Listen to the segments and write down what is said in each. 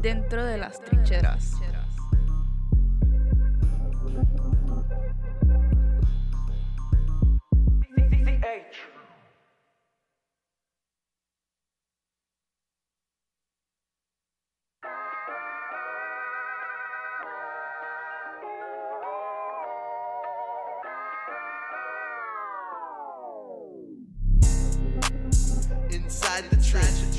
Dentro de las trincheras. Inside the trenches.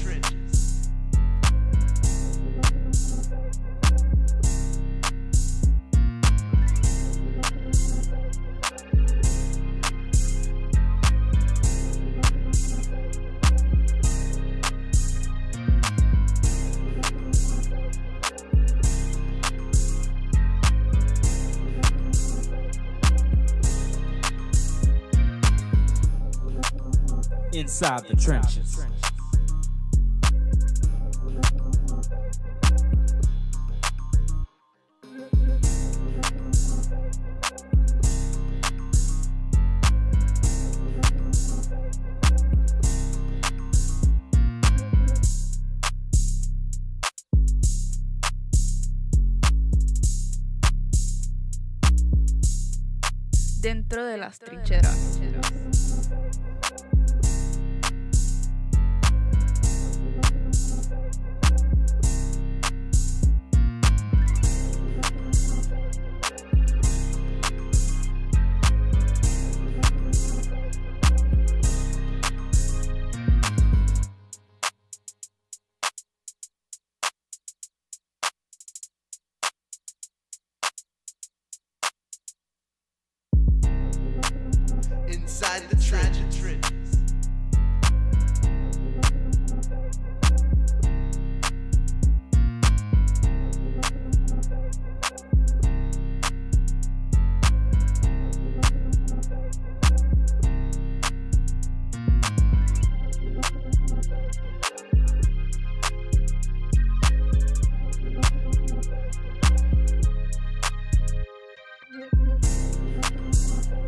Inside the trenches. Dentro de las trincheras. Inside the trenches.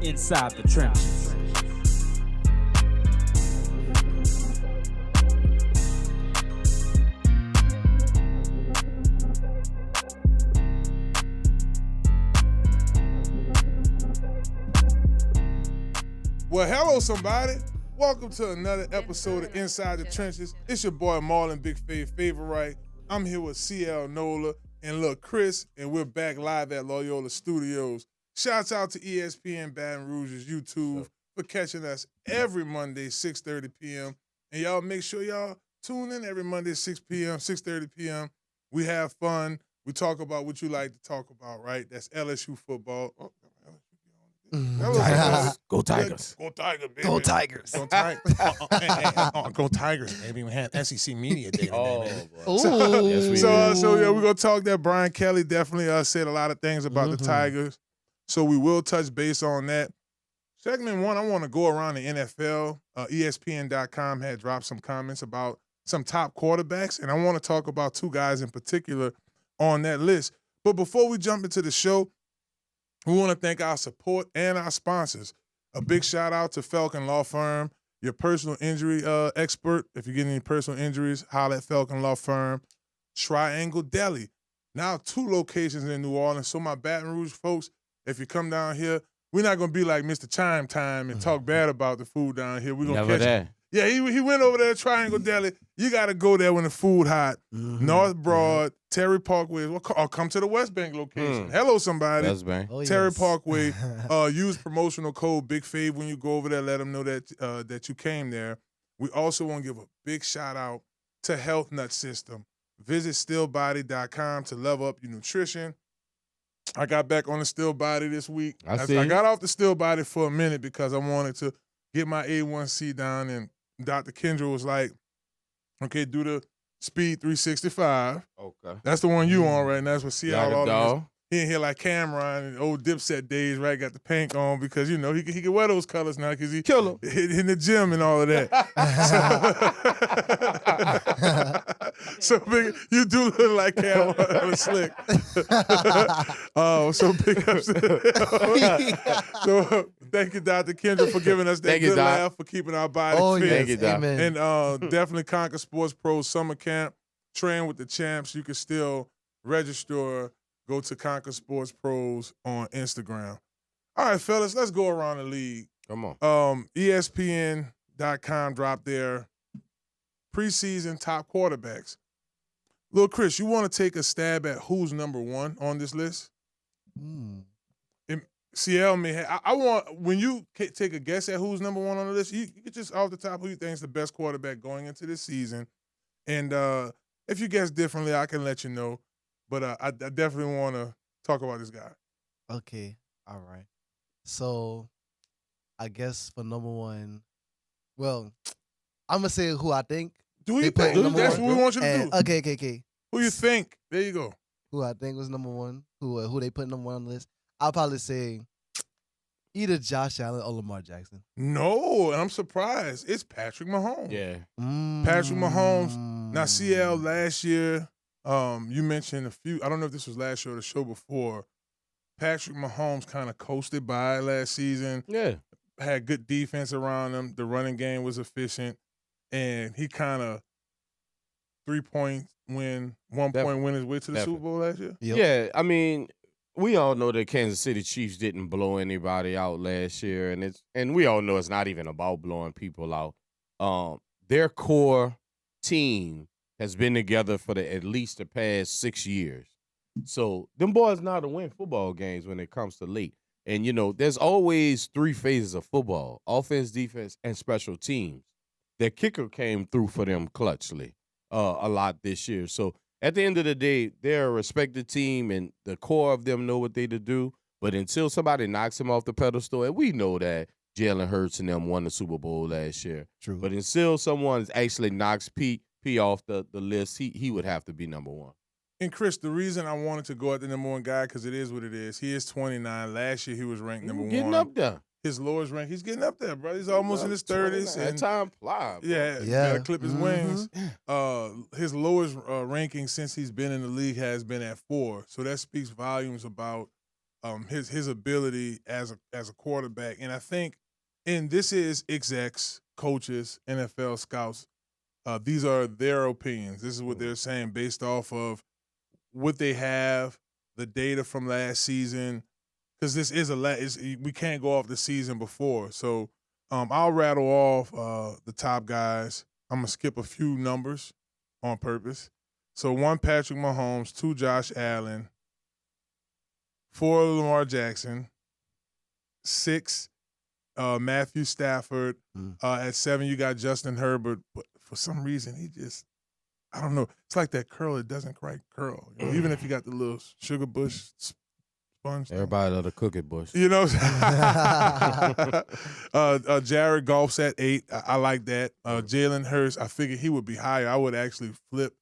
Inside the trenches. Well, hello, somebody. Welcome to another episode of Inside the Trenches. It's your boy Marlon, Big Favorite. I'm here with CL NOLA and Lil Chris, and we're back live at Loyola Studios. Shouts out to ESPN Baton Rouge's YouTube for catching us every Monday, 6:30 p.m. And y'all make sure y'all tune in every Monday, 6 p.m., 6:30 p.m. We have fun. We talk about what you like to talk about, right? That's LSU football. Oh, Go Tigers. Go Tigers, baby. Go Tigers. Go Tigers. Go Tigers, baby. We had SEC Media Day today, Ooh. So we're going to talk that. Brian Kelly definitely said a lot of things about the Tigers. So we will touch base on that. Segment one, I want to go around the NFL. ESPN.com had dropped some comments about some top quarterbacks, and I want to talk about two guys in particular on that list. But before we jump into the show, we want to thank our support and our sponsors. A big shout out to Falcon Law Firm, your personal injury expert. If you get any personal injuries, holler at Falcon Law Firm. Triangle Deli, now 2 locations in New Orleans. So my Baton Rouge folks, if you come down here, we're not gonna be like Mr. Chime Time and talk bad about the food down here. We're gonna Never catch there. it. Yeah, he went over there to Triangle Deli. You got to go there when the food hot. North Broad, Terry Parkway, or come to the West Bank location. Hello, somebody. West Bank. Terry Parkway. Use promotional code Big Fave when you go over there. Let them know that that you came there. We also want to give a big shout out to Health Nut System. Visit stillbody.com to level up your nutrition. I got back on the Still Body this week. I got off the Still Body for a minute because I wanted to get my A1C down, and Dr. Kendra was like, okay, do the Speed 365. Okay. That's the one you on right now. That's what see Got it, all dawg. of He in here like Cameron and old Dipset days, right? Got the pink on because, you know, he can wear those colors now because he Killer. in the gym and all of that. So big, you do look like Cameron slick. So big ups. So thank you, Dr. Kendra, for giving us that Thank you, good Doc. laugh, for keeping our body Oh, fit. yes. Thank you, Doc. And definitely Conquer Sports Pro Summer Camp. train with the champs, you can still register. Go to Conquer Sports Pros on Instagram. All right, fellas, let's go around the league. Come on. ESPN.com dropped their preseason top quarterbacks. Lil Chris, you want to take a stab at who's number one on this list? CL may have, I want, when you take a guess at who's number one on the list, you can just off the top who you think is the best quarterback going into this season. And if you guess differently, I can let you know. But I definitely want to talk about this guy. Okay. All right. So I guess for number one, well, I'm going to say who I think. Do you They put think? number That's one. what we want you to And, do. okay. Who you think? There you go. Who I think was number one, who they put number one on the list. I'll probably say either Josh Allen or Lamar Jackson. No, and I'm surprised. It's Patrick Mahomes. Yeah. Patrick Mahomes. Now, CL last year, you mentioned a few. I don't know if this was last year or the show before. Patrick Mahomes kind of coasted by last season. Yeah. Had good defense around him. The running game was efficient. And he kind of 3-point win, 1-point win his way to the Super Bowl last year. Yep. Yeah, I mean, we all know that Kansas City Chiefs didn't blow anybody out last year, and we all know it's not even about blowing people out. Their core team has been together for at least the past 6 years. So them boys know how to win football games when it comes to late. And, there's always 3 phases of football: offense, defense, and special teams. Their kicker came through for them clutchly a lot this year. So at the end of the day, they're a respected team, and the core of them know what they to do. But until somebody knocks him off the pedestal, and we know that Jalen Hurts and them won the Super Bowl last year. True. But until someone actually knocks P off the list, he would have to be number one. And Chris, the reason I wanted to go at the number one guy, because it is what it is. He is 29. Last year he was ranked number Getting one. up there. His lowest rank, he's getting up there, bro. He's almost in his 30s. That And time flies. yeah, gotta clip his wings. His lowest ranking since he's been in the league has been at 4. So that speaks volumes about his ability as a quarterback. And I think, and this is execs, coaches, NFL scouts. These are their opinions. This is what they're saying based off of what they have, the data from last season. Because this is we can't go off the season before. So I'll rattle off the top guys. I'm going to skip a few numbers on purpose. So 1, Patrick Mahomes. 2, Josh Allen. 4, Lamar Jackson. 6, Matthew Stafford. At 7, you got Justin Herbert. But for some reason, I don't know. It's like that curl. It doesn't quite curl. Even if you got the little sugar bush sponge. Everybody love the cookie bush. Jared Goff's at 8. I like that. Jalen Hurts, I figured he would be higher. I would actually flip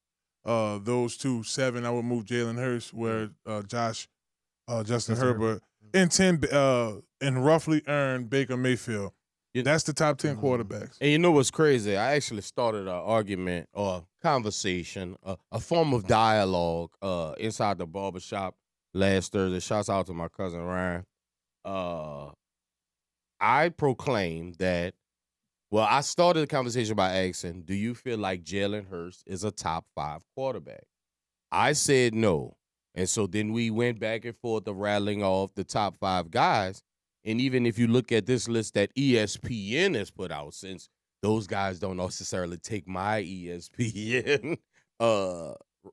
those two. 7, I would move Jalen Hurts where Justin Herbert. And 10, and roughly earned Baker Mayfield. That's the top 10 quarterbacks. And you know what's crazy? I actually started an argument or conversation, a form of dialogue inside the barbershop last Thursday. Shouts out to my cousin Ryan. I proclaimed that, I started the conversation by asking, do you feel like Jalen Hurts is a top 5 quarterback? I said no. And so then we went back and forth of rattling off the top 5 guys. And even if you look at this list that ESPN has put out, since those guys don't necessarily take my ESPN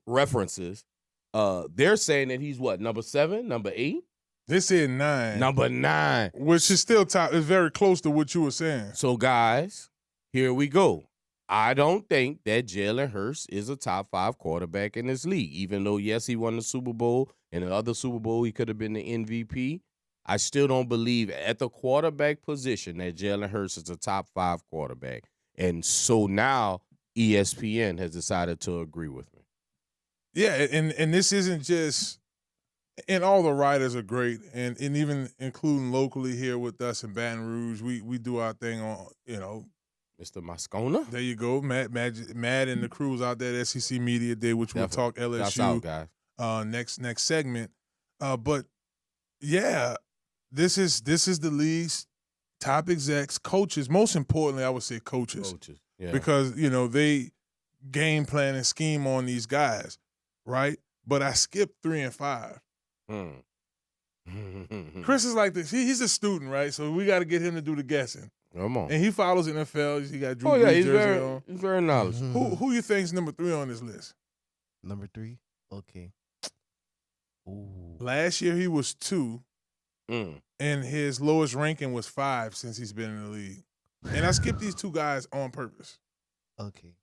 references, they're saying that he's what, number 7, number 8? They said 9. Number 9. Which is still top. It's very close to what you were saying. So, guys, here we go. I don't think that Jalen Hurts is a top 5 quarterback in this league, even though, yes, he won the Super Bowl. In the other Super Bowl, he could have been the MVP. I still don't believe at the quarterback position that Jalen Hurts is a top 5 quarterback. And so now ESPN has decided to agree with me. Yeah, and this isn't just – and all the writers are great, and even including locally here with us in Baton Rouge, we do our thing on, Mr. Moscona. There you go. Matt and the crews out there at SEC Media Day, which we'll talk LSU That's out, guys. Next segment. But, yeah – This is the league's top execs, coaches. Most importantly, I would say coaches. Yeah. Because, game plan and scheme on these guys, right? But I skipped 3 and 5. Chris is like this. He's a student, right? So we got to get him to do the guessing. Come on. And he follows NFL. He got Drew Oh, yeah, Brees he's jersey on. he's very knowledgeable. Who you think's number 3 on this list? Number 3? Okay. Ooh. Last year he was 2, Mm. and his lowest ranking was 5 since he's been in the league. And I skipped these 2 guys on purpose. Okay.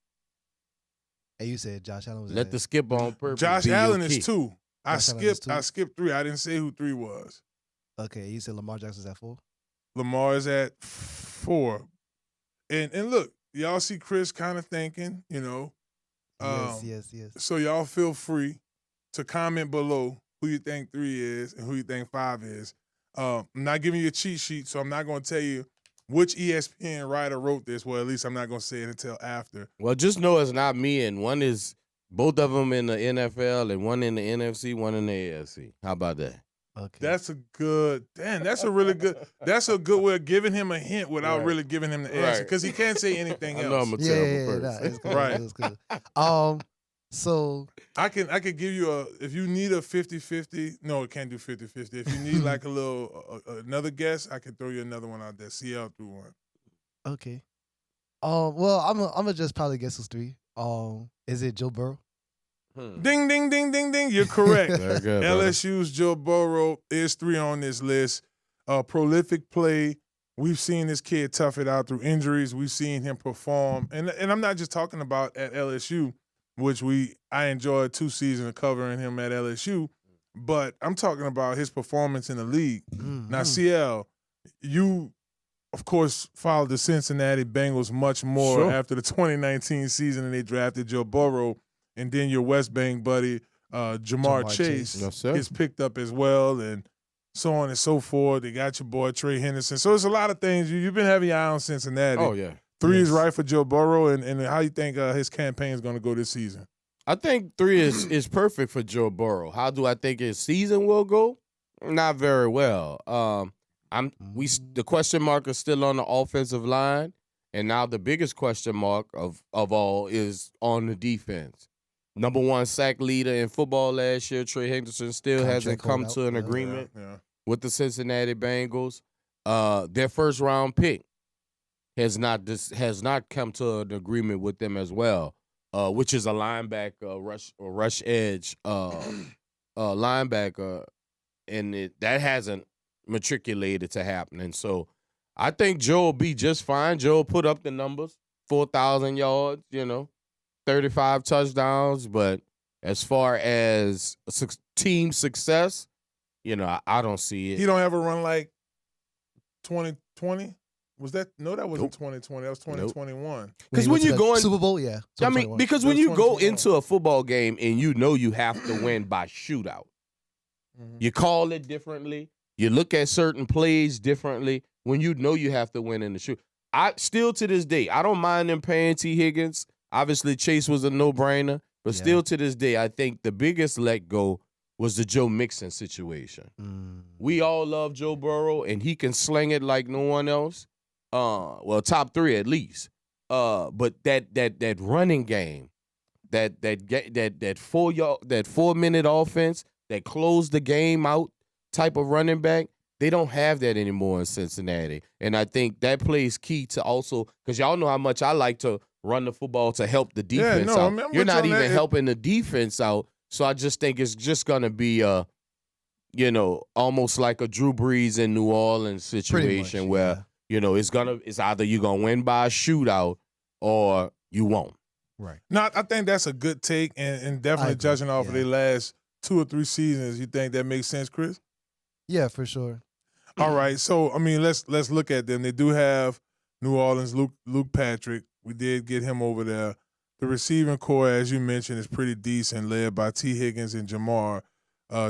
And you said Josh Allen was Let the skip on purpose. Josh be your Allen key. is 2. I Josh Allen is 2? skipped 3. I didn't say who 3 was. Okay, you said Lamar Jackson's at 4? Lamar is at 4. And look, y'all see Chris kind of thinking, you know. Yes. So y'all feel free to comment below who you think 3 is and who you think 5 is. I'm not giving you a cheat sheet, so I'm not going to tell you which ESPN writer wrote this. Well, at least I'm not going to say it until after. Well, just know it's not me, and one is both of them in the NFL, and one in the NFC, one in the AFC. How about that? Okay. That's a good that's a good way of giving him a hint without Right. really giving him the answer. Because he can't say anything I know else. I'm a terrible Nah, person. it's good. Right. It's good. So I could give you if you need a 50-50. No, it can't do 50-50. If you need like a little another guess, I can throw you another one out there. CL threw one. okay. Well, I'm gonna just probably guess who's 3. Is it Joe Burrow? Ding, ding, ding, ding, ding. You're correct. Very good, brother. LSU's Joe Burrow is 3 on this list. Prolific play. We've seen this kid tough it out through injuries. We've seen him perform. And I'm not just talking about at LSU, which I enjoyed 2 seasons of covering him at LSU, but I'm talking about his performance in the league. Now, CL, you, of course, followed the Cincinnati Bengals much more Sure. after the 2019 season, and they drafted Joe Burrow. And then your West Bank buddy, Jamar Chase, Yes, sir. gets picked up as well, and so on and so forth. They got your boy Trey Henderson. So it's a lot of things. You've been having your eye on Cincinnati. Oh, yeah. 3 is Yes. right for Joe Burrow, and how you think his campaign is going to go this season? I think 3 is perfect for Joe Burrow. How do I think his season will go? Not very well. The question mark is still on the offensive line, and now the biggest question mark of all is on the defense. Number 1 sack leader in football last year, Trey Henderson, still hasn't come Contract to an holdout. agreement Yeah. with the Cincinnati Bengals. Their first round pick has not come to an agreement with them as well, which is a linebacker, rush edge linebacker, and that hasn't matriculated to happening. So I think Joe will be just fine. Joe will put up the numbers, 4,000 yards, 35 touchdowns, but as far as team success, I don't see it. He don't ever run like 2020? Was that? No, that wasn't 2020. That was 2021. Because He when went to you the go in, Super Bowl, yeah. I mean, 2021. because It when was you go 2021. into a football game and you have to win by shootout, you call it differently. You look at certain plays differently when you know you have to win in the shoot. I still to this day, I don't mind them paying T. Higgins. Obviously, Chase was a no-brainer, but Yeah. still to this day, I think the biggest let go was the Joe Mixon situation. We all love Joe Burrow, and he can sling it like no one else. Well, top 3 at least. But that running game, that 4-minute offense that closed the game out type of running back, they don't have that anymore in Cincinnati. And I think that plays key to also, because y'all know how much I like to run the football to help the defense no, out. I'm with You're you not on even that. helping the defense out. So I just think it's just going to be almost like a Drew Brees in New Orleans situation where, it's either you're going to win by a shootout or you won't. Right. No, I think that's a good take, and definitely agree, judging off of yeah. their last 2 or 3 seasons, you think that makes sense, Chris? Yeah, for sure. All right, so I mean, let's look at them. They do have New Orleans Luke Patrick. We did get him over there. The receiving core, as you mentioned, is pretty decent, led by T. Higgins and Jamar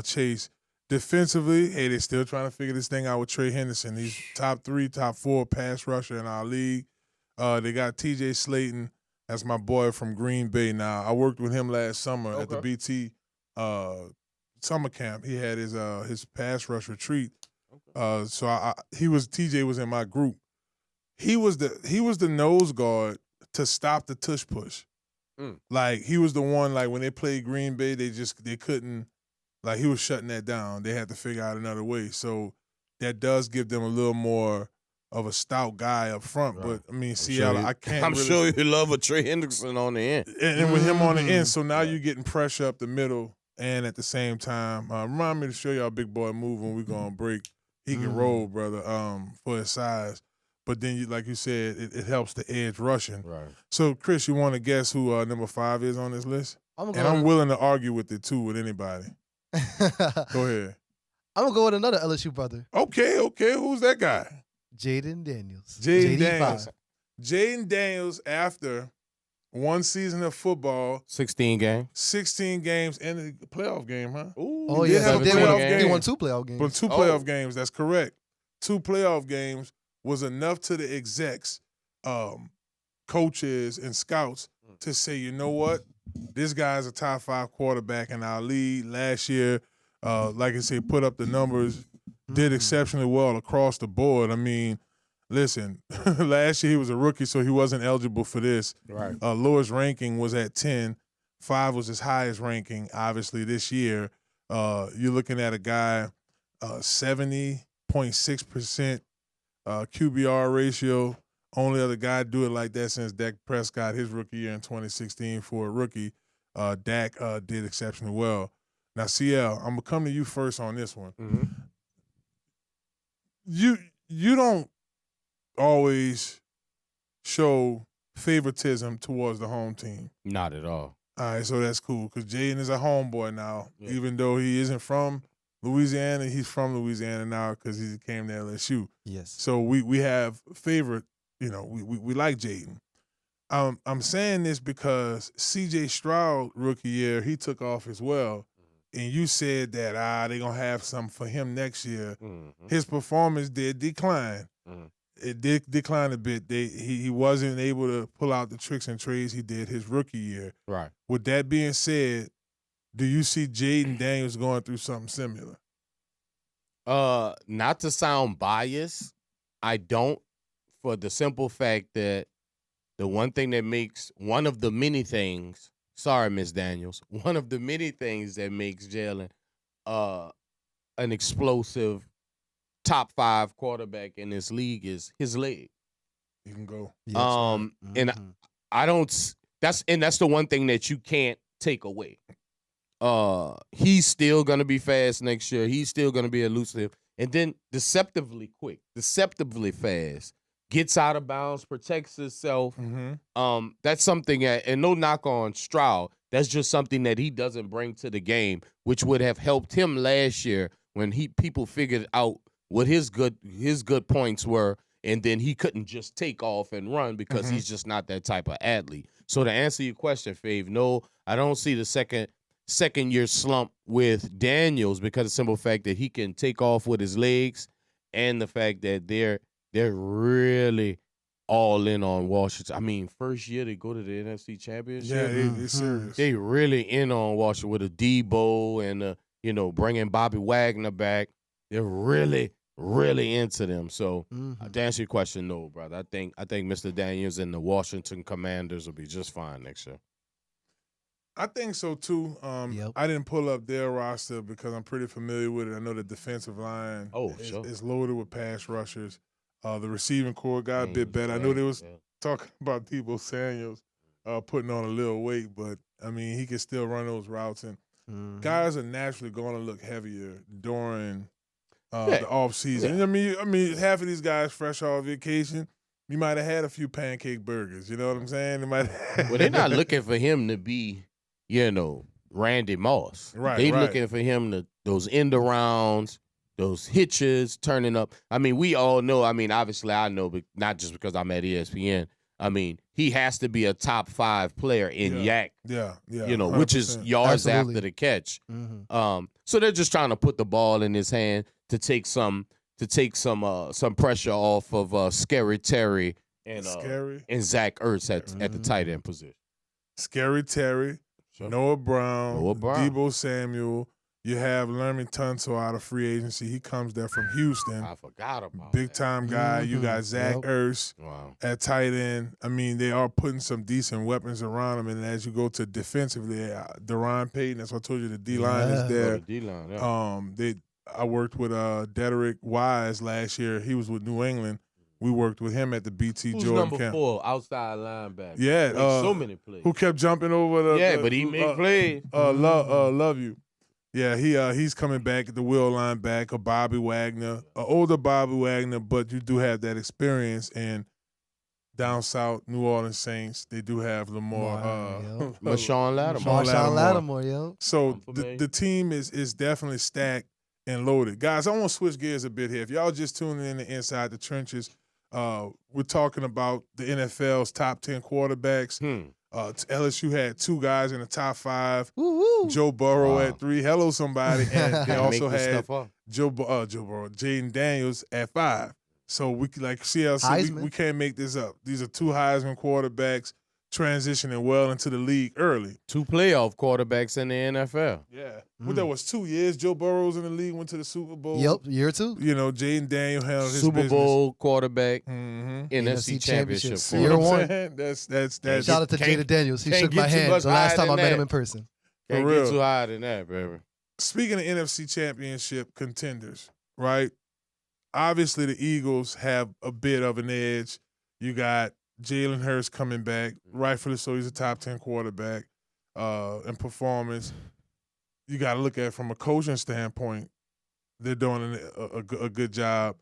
Chase. Defensively, hey, they're still trying to figure this thing out with Trey Henderson. He's top 3, top 4 pass rusher in our league. They got T.J. Slayton. That's my boy from Green Bay now. I worked with him last summer at the BT summer camp. He had his pass rush retreat. So TJ was in my group. He was the nose guard to stop the tush push. Like he was the one. Like when they played Green Bay, they couldn't. Like he was shutting that down. They had to figure out another way. So that does give them a little more of a stout guy up front. Right. But I mean, Seattle, I can't. I'm really, sure you love a Trey Hendrickson on the end. and with him on the end, so now you're getting pressure up the middle, and at the same time, remind me to show y'all big boy move when we go on break. He can roll, brother, for his size. But then, like you said, it helps the edge rushing. Right. So, Chris, you want to guess who number 5 is on this list? I'm willing to argue with it too with anybody. Go ahead. I'm gonna go with another LSU brother, Okay. Who's that guy? Jaden Daniels. Jaden JD5. Daniels. Jaden Daniels, after one season of football, 16 game. 16 games, and a playoff game, huh? Ooh, Oh He did yeah, have a they playoff won, game. they won 2 playoff games. But 2 playoff games, that's correct. 2 playoff games was enough to the execs, coaches, and scouts to say, you know what? This guy's a top 5 quarterback in our league. Last year, like I say, put up the numbers, did exceptionally well across the board. I mean, listen, last year he was a rookie, so he wasn't eligible for this. Right. Lowest ranking was at 10. 5 was his highest ranking, obviously, this year. You're looking at a guy, 70.6% QBR ratio. Only other guy to do it like that since Dak Prescott, his rookie year in 2016 for a rookie. Dak did exceptionally well. Now, CL, I'm going to come to you first on this one. Mm-hmm. You don't always show favoritism towards the home team. Not at all. All right, so that's cool because Jaden is a homeboy now. Yeah. Even though he isn't from Louisiana, he's from Louisiana now because he came to LSU. Yes. So we have favorite, we like Jaden. I'm saying this because C.J. Stroud rookie year, he took off as well. And you said that they're going to have something for him next year. Mm-hmm. His performance did decline. Mm-hmm. It did decline a bit. He wasn't able to pull out the tricks and trades he did his rookie year. Right. With that being said, do you see Jaden Daniels going through something similar? Not to sound biased, I don't, for the simple fact that the one thing that makes one of the many things, sorry, Miss Daniels, one of the many things that makes Jalen an explosive top 5 quarterback in this league is his leg. You can go. Yes, And I don't. That's the one thing that you can't take away. He's still gonna be fast next year. He's still gonna be elusive, and then deceptively quick, deceptively fast. Gets out of bounds, protects himself. Mm-hmm. That's something, and no knock on Stroud. That's just something that he doesn't bring to the game, which would have helped him last year when people figured out what his good points were, and then he couldn't just take off and run because he's just not that type of athlete. So to answer your question, Fave, no, I don't see the second year slump with Daniels because of the simple fact that he can take off with his legs, and the fact that they're really all in on Washington. I mean, first year they go to the NFC Championship. Yeah, it's serious. They really in on Washington with a Debo and bringing Bobby Wagner back. They're really into them. So to answer your question, no, brother. I think Mr. Daniels and the Washington Commanders will be just fine next year. I think so too. Yep. I didn't pull up their roster because I'm pretty familiar with it. I know the defensive line is loaded with pass rushers. The receiving core got a bit better. I know they was talking about Debo Samuels putting on a little weight, but I mean he can still run those routes, and guys are naturally going to look heavier during the off season. Yeah. I mean, half of these guys fresh off vacation, you might have had a few pancake burgers. You know what I'm saying? They might. Well, they're not looking for him to be, Randy Moss. Right. They looking for him to those end arounds, those hitches, turning up. I mean, we all know. I mean, obviously, I know, but not just because I'm at ESPN. I mean, he has to be a top 5 player in Yak. Yeah. Which is 100%. yards Absolutely. after the catch. So they're just trying to put the ball in his hand to take some pressure off of Scary Terry and Zach Ertz at the tight end position. Scary Terry, Sure. Noah Brown, Noah Brown. Debo Samuel. You have Lerman Tunsil out of free agency. He comes there from Houston. I forgot about Big that. time guy. You got Zach Yep. Ertz Wow. at tight end. I mean, they are putting some decent weapons around him. And as you go to defensively, Deron Payton, that's what I told you, the D-line is Yeah. there. D-line, yeah. I worked with Dedrick Wise last year. He was with New England. We worked with him at the BT Who's Jordan number camp. 4, outside linebacker? Yeah, Makes so many plays. Who kept jumping over the but he made plays. love you. Yeah, he's coming back at the will linebacker, Bobby Wagner, older Bobby Wagner, but you do have that experience. And down south, New Orleans Saints, they do have Lamar. Yep. Marshawn Lattimore. Marshawn Lattimore, yo. So I'm familiar. the team is definitely stacked and loaded. Guys, I want to switch gears a bit here. If y'all just tuning in to Inside the Trenches, we're talking about the NFL's top 10 quarterbacks. LSU had 2 guys in the top 5. Woo-woo. Joe Burrow Wow. at 3. Hello, somebody. And they Can't also make this had stuff up. Joe Burrow, Jaden Daniels at 5. So we like CLC, Heisman. we can't make this up. These are 2 Heisman quarterbacks transitioning well into the league early. 2 playoff quarterbacks in the NFL. Yeah. Well, there was 2 years. Joe Burrow's in the league, went to the Super Bowl. Yep, year 2. You know, Jaden Daniel handled his Super business. Bowl quarterback, Mm-hmm. NFC Championship. See You Year know what I'm 1. saying? That's Shout out to can't- Jada Daniels. He can't shook get my too hand much the last higher time I than met him that. in person. Can't For get real. too higher than that, baby. Speaking of NFC Championship contenders, right? Obviously, the Eagles have a bit of an edge. You got Jalen Hurts coming back, rightfully so. He's a top 10 quarterback in performance. You got to look at it from a coaching standpoint. They're doing a good job.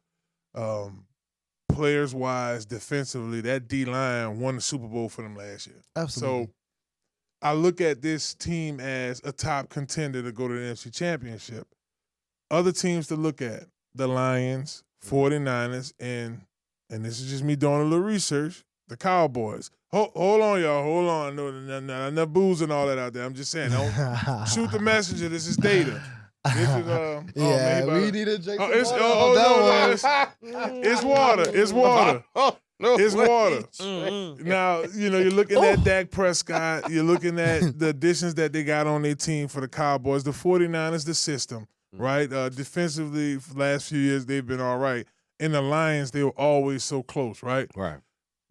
Players-wise, defensively, that D-line won the Super Bowl for them last year. Absolutely. So I look at this team as a top contender to go to the NFC Championship. Other teams to look at, the Lions, 49ers, and this is just me doing a little research, the Cowboys. Hold on, y'all. Hold on. No, enough booze and all that out there. I'm just saying, don't shoot the messenger. This is data. This is yeah, man, we need to drink some it's water on that one. it's water. It's water. No It's way. water. Now, you know, you're looking at Dak Prescott. You're looking at the additions that they got on their team for the Cowboys. The 49ers, the system, right? Defensively, for the last few years, they've been all right. In the Lions, they were always so close, right? Right.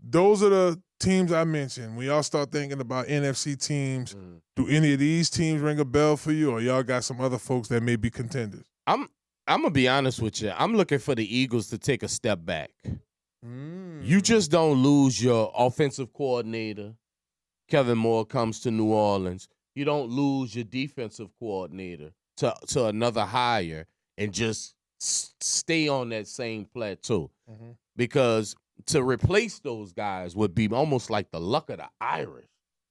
Those are the teams I mentioned. When y'all start thinking about NFC teams, do any of these teams ring a bell for you, or y'all got some other folks that may be contenders? I'm gonna be honest with you. I'm looking for the Eagles to take a step back. You just don't lose your offensive coordinator. Kevin Moore comes to New Orleans. You don't lose your defensive coordinator to another hire and just stay on that same plateau. Because to replace those guys would be almost like the luck of the Irish,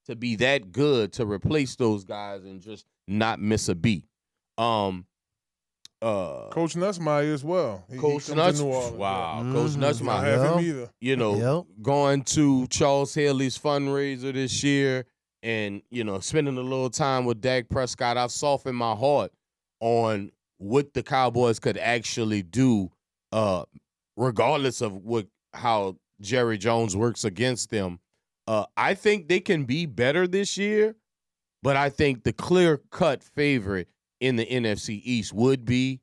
to be that good to replace those guys and just not miss a beat. Coach Nussmeier as well. He Coach comes to New Nuts, Orleans. wow, Mhm. Coach I don't Nussmeier. have him either. You know, Yep. going to Charles Haley's fundraiser this year and, you know, spending a little time with Dak Prescott, I've softened my heart on what the Cowboys could actually do, regardless of how Jerry Jones works against them. I think they can be better this year, but I think the clear-cut favorite in the NFC East would be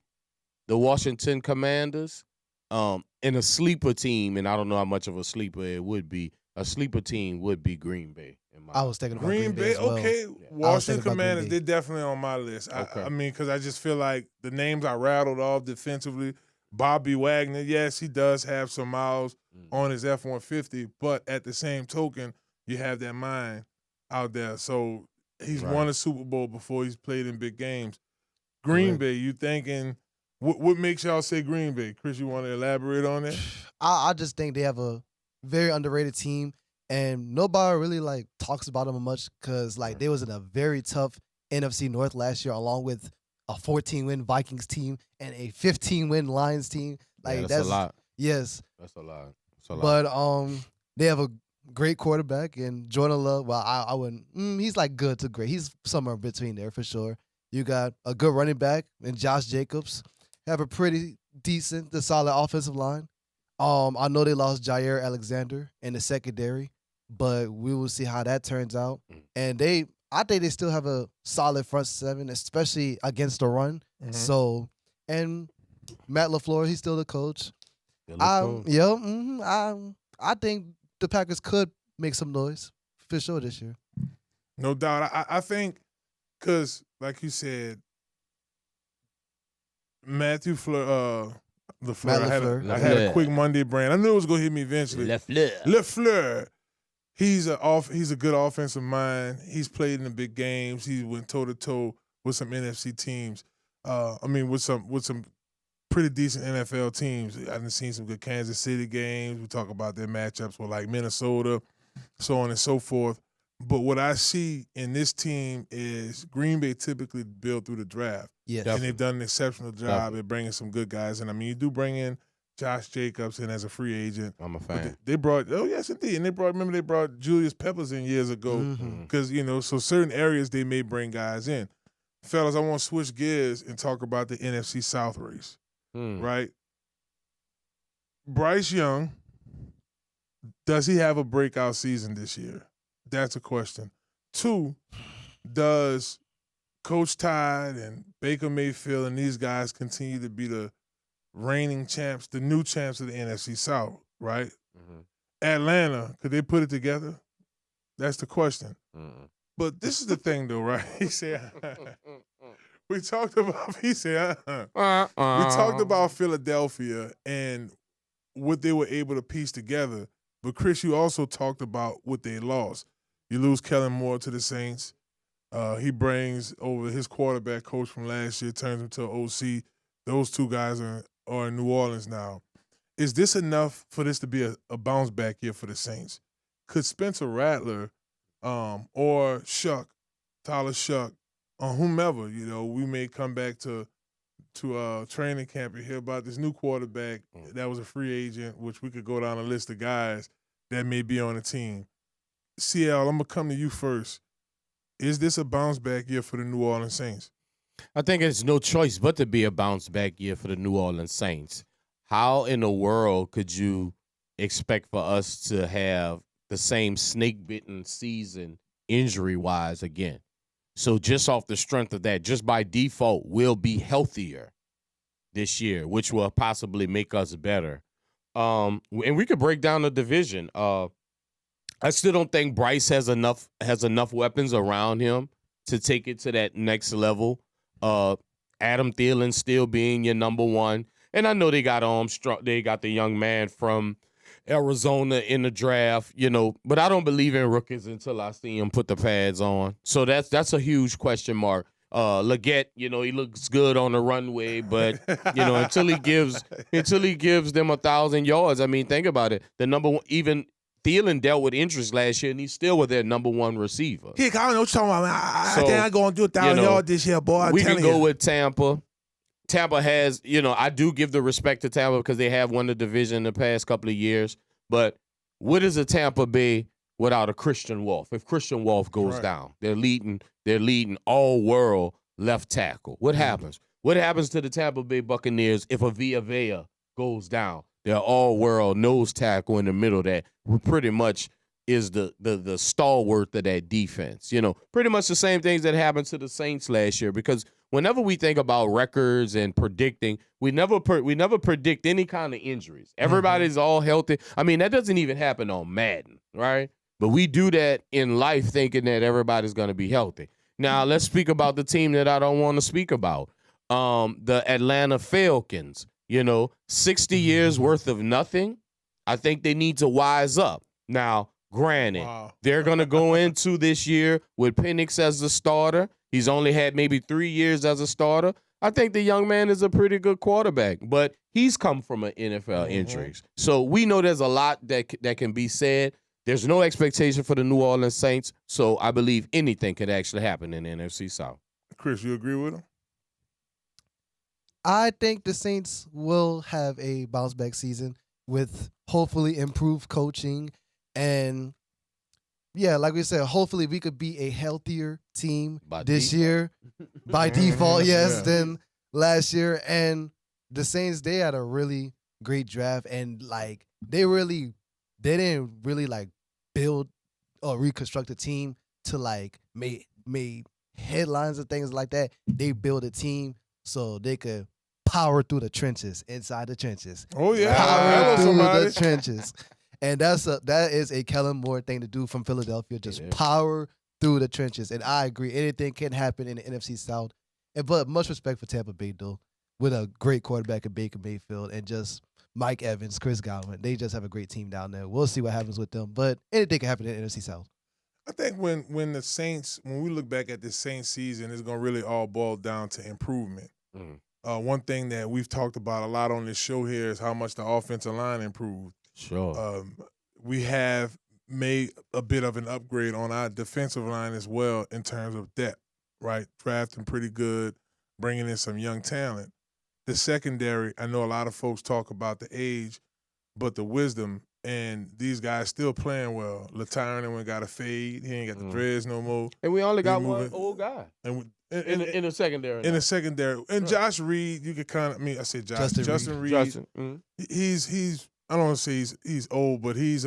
the Washington Commanders. And a sleeper team, and I don't know how much of a sleeper it would be, a sleeper team would be Green Bay. I was thinking about Green Bay, as well. okay. I was Washington thinking about Commanders, Green they're Bay. definitely on my list. Okay. I mean, because I just feel like the names I rattled off defensively, Bobby Wagner, yes, he does have some miles on his F-150, but at the same token, you have that mind out there. So he's Right. won a Super Bowl before he's played in big games. Green Right. Bay, you thinking, what makes y'all say Green Bay? Chris, you want to elaborate on that? I just think they have a very underrated team, and nobody really like talks about them much because like they was in a very tough NFC North last year, along with a 14-win Vikings team and a 15-win Lions team. Like Yeah, that's a lot. Yes, That's a lot. That's a lot. but they have a great quarterback and Jordan Love. Well, I wouldn't. He's like good to great. He's somewhere between there for sure. You got a good running back and Josh Jacobs. Have a pretty decent, the solid offensive line. I know they lost Jair Alexander in the secondary, but we will see how that turns out. And I think they still have a solid front seven, especially against the run. Mhm. So, and Matt LaFleur, he's still the coach. Good look coach. I think the Packers could make some noise for sure this year. No doubt. I think because, like you said, Matthew LaFleur. Matt I LaFleur. had a quick Monday brain. I knew it was gonna hit me eventually. LaFleur. He's a good offensive mind. He's played in the big games. He went toe to toe with some NFC teams. With some pretty decent NFL teams. I've seen some good Kansas City games. We talk about their matchups with like Minnesota, so on and so forth. But what I see in this team is Green Bay typically built through the draft. Yes. And they've done an exceptional job at bringing some good guys in. I mean, you do bring in Josh Jacobs in as a free agent. I'm a fan. They brought, yes, indeed. And they brought Julius Peppers in years ago. Because, so certain areas they may bring guys in. Fellas, I want to switch gears and talk about the NFC South race, right? Bryce Young, does he have a breakout season this year? That's a question. 2, does Coach Todd and Baker Mayfield and these guys continue to be the reigning champs, the new champs of the NFC South, right? Atlanta, could they put it together? That's the question. But this is the thing, though, right? He said, we talked about Philadelphia and what they were able to piece together. But, Chris, you also talked about what they lost. You lose Kellen Moore to the Saints. He brings over his quarterback coach from last year, turns him to an OC. Those two guys are in New Orleans now. Is this enough for this to be a bounce back year for the Saints? Could Spencer Rattler or Tyler Shuck, or whomever, we may come back to training camp and hear about this new quarterback that was a free agent, which we could go down a list of guys that may be on the team. CL, I'm going to come to you first. Is this a bounce back year for the New Orleans Saints? I think it's no choice but to be a bounce back year for the New Orleans Saints. How in the world could you expect for us to have the same snake-bitten season injury-wise again? So just off the strength of that, just by default, we'll be healthier this year, which will possibly make us better. And we could break down the division. I still don't think Bryce has enough weapons around him to take it to that next level. Adam Thielen still being your number one, and I know they got Armstrong. They got the young man from Arizona in the draft, But I don't believe in rookies until I see him put the pads on. So that's a huge question mark. Leggett, he looks good on the runway, but until he gives them 1,000 yards. I mean, think about it. The number one, even Thielen dealt with injuries last year, and he's still with their number one receiver. I don't know what you're talking about, man. I think I'm going to do 1,000 yards this year, boy. We can go with Tampa. Tampa has, I do give the respect to Tampa because they have won the division in the past couple of years. But what is a Tampa Bay without a Christian Wolf? If Christian Wolf goes down, they're leading all-world left tackle. What happens? What happens to the Tampa Bay Buccaneers if a Villa Vea goes down? They're all-world nose tackle in the middle that pretty much is the stalwart of that defense. Pretty much the same things that happened to the Saints last year, because whenever we think about records and predicting, we never predict any kind of injuries. Everybody's all healthy. I mean, that doesn't even happen on Madden, right? But we do that in life thinking that everybody's going to be healthy. Now, let's speak about the team that I don't want to speak about, the Atlanta Falcons. 60 years worth of nothing. I think they need to wise up. Now, granted, they're going to go into this year with Penix as the starter. He's only had maybe 3 years as a starter. I think the young man is a pretty good quarterback, but he's come from an NFL injuries. So we know there's a lot that can be said. There's no expectation for the New Orleans Saints, so I believe anything could actually happen in the NFC South. Chris, you agree with him? I think the Saints will have a bounce-back season with hopefully improved coaching. And, yeah, like we said, hopefully we could be a healthier team this year. By default, yes, than last year. And the Saints, they had a really great draft. And, they didn't really, build or reconstruct a team to, made headlines and things like that. They build a team so they could power through the trenches, inside the trenches. Oh yeah, Power hello through somebody. the trenches. And that is a Kellen Moore thing to do from Philadelphia. Just power through the trenches. And I agree, anything can happen in the NFC South. But much respect for Tampa Bay, though, with a great quarterback in Baker Mayfield and just Mike Evans, Chris Godwin. They just have a great team down there. We'll see what happens with them. But anything can happen in the NFC South. I think when the Saints, when we look back at this Saints season, it's going to really all boil down to improvement. One thing that we've talked about a lot on this show here is how much the offensive line improved. Sure. We have made a bit of an upgrade on our defensive line as well in terms of depth, right? Drafting pretty good, bringing in some young talent. The secondary, I know a lot of folks talk about the age, but the wisdom, and these guys still playing well. Latyron got a fade. He ain't got the dreads no more. And we only got moving. one old guy And in the secondary. In the secondary. And Josh Reed, you could kind of, I said Josh. Justin Reed. He's I don't want to say he's old, but he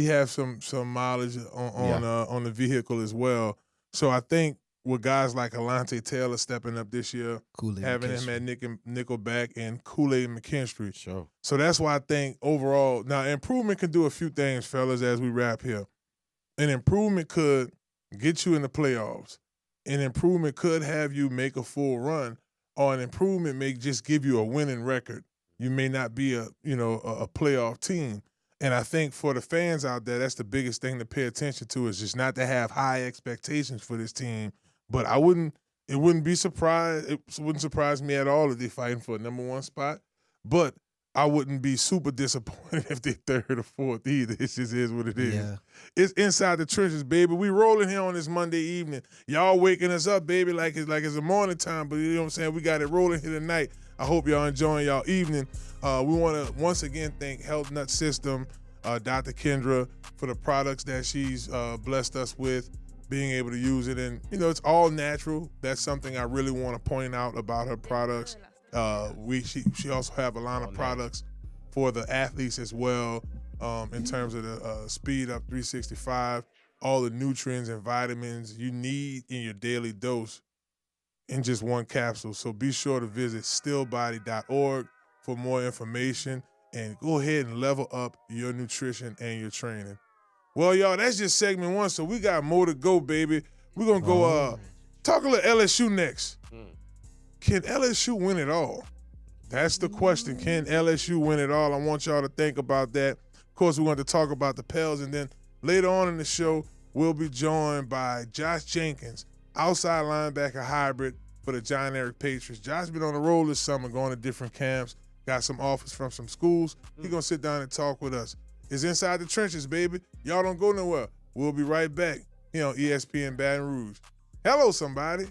has some mileage on the vehicle as well. So I think with guys like Alante Taylor stepping up this year, having him at nickelback, and Kool-Aid McKinstry. Sure. So that's why I think overall, now improvement can do a few things, fellas, as we wrap here. An improvement could get you in the playoffs. An improvement could have you make a full run, or an improvement may just give you a winning record. You may not be a playoff team. And I think for the fans out there, that's the biggest thing to pay attention to, is just not to have high expectations for this team. But it wouldn't surprise me at all if they're fighting for a number one spot. But I wouldn't be super disappointed if they're third or fourth either. It just is what it is. Yeah. It's Inside the Trenches, baby. We rolling here on this Monday evening. Y'all waking us up, baby, like it's a morning time, but you know what I'm saying? We got it rolling here tonight. I hope y'all enjoying y'all evening. We want to once again thank Health Nut System, Dr. Kendra, for the products that she's blessed us with, being able to use it. And, it's all natural. That's something I really want to point out about her products. She also have a line of products for the athletes as well, in terms of the Speed Up 365, all the nutrients and vitamins you need in your daily dose in just one capsule. So be sure to visit stillbody.org for more information, and go ahead and level up your nutrition and your training. Well, y'all, that's just segment one, so we got more to go, baby. We're going to go talk a little LSU next. Can LSU win it all? That's the question. Can LSU win it all? I want y'all to think about that. Of course, we want to talk about the Pels, and then later on in the show, we'll be joined by Josh Jenkins, outside linebacker hybrid for the John Eric Patriots. Josh been on the road this summer, going to different camps, got some offers from some schools. He's going to sit down and talk with us. It's Inside the Trenches, baby. Y'all don't go nowhere. We'll be right back here on ESPN Baton Rouge. Hello, somebody.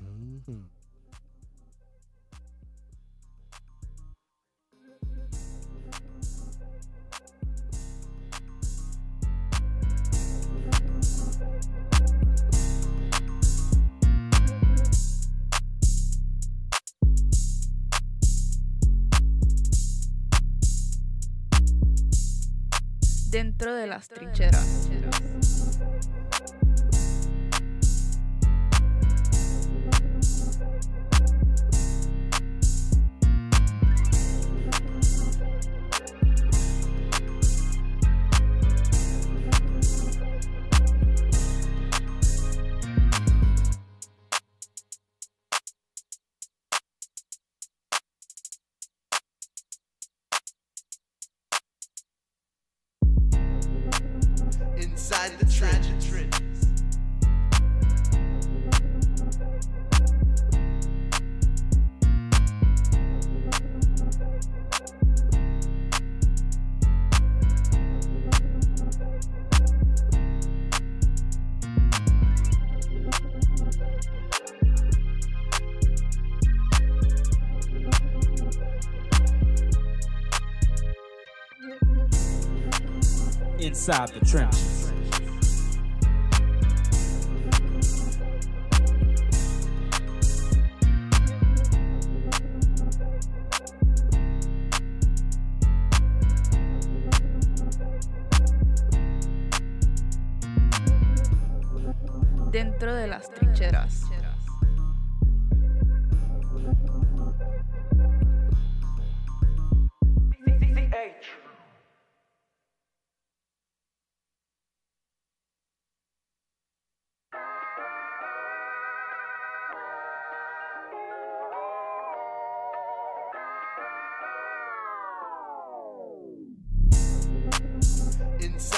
Dentro de las trincheras. Inside the trenches. Inside the Trenches. Dentro de las trincheras.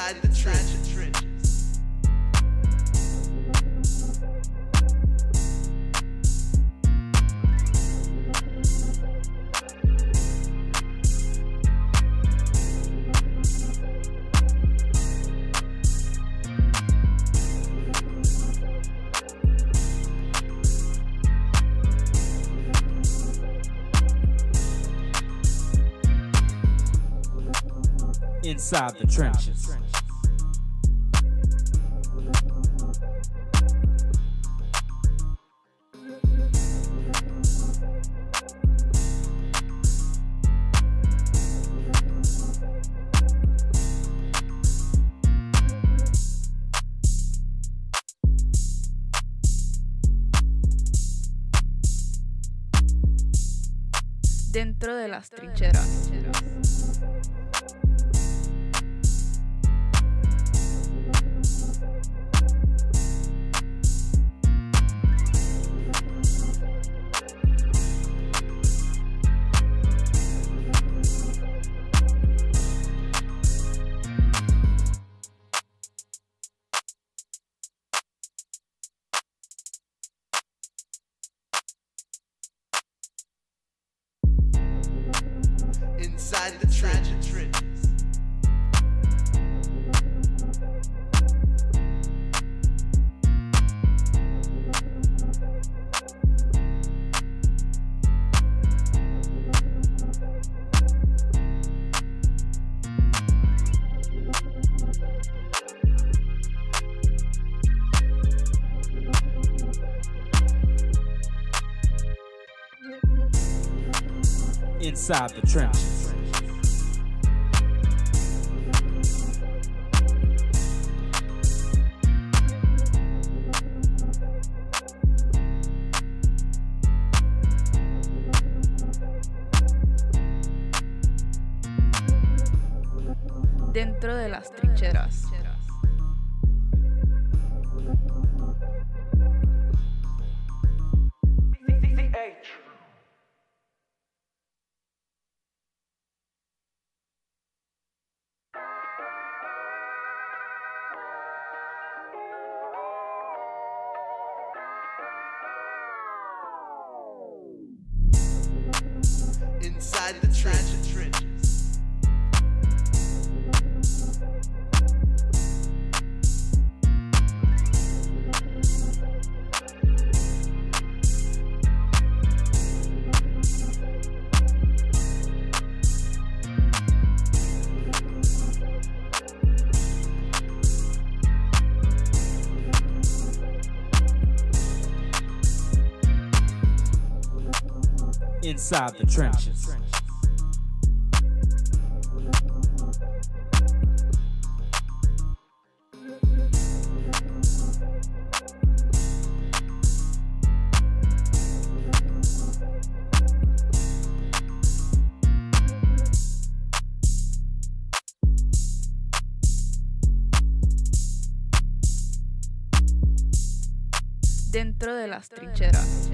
Inside the trenches. Inside the trenches. Dentro de las trincheras. Inside the trenches. Inside the trenches. Dentro de las trincheras. Inside the trenches. Inside the trenches. Dentro de las trincheras.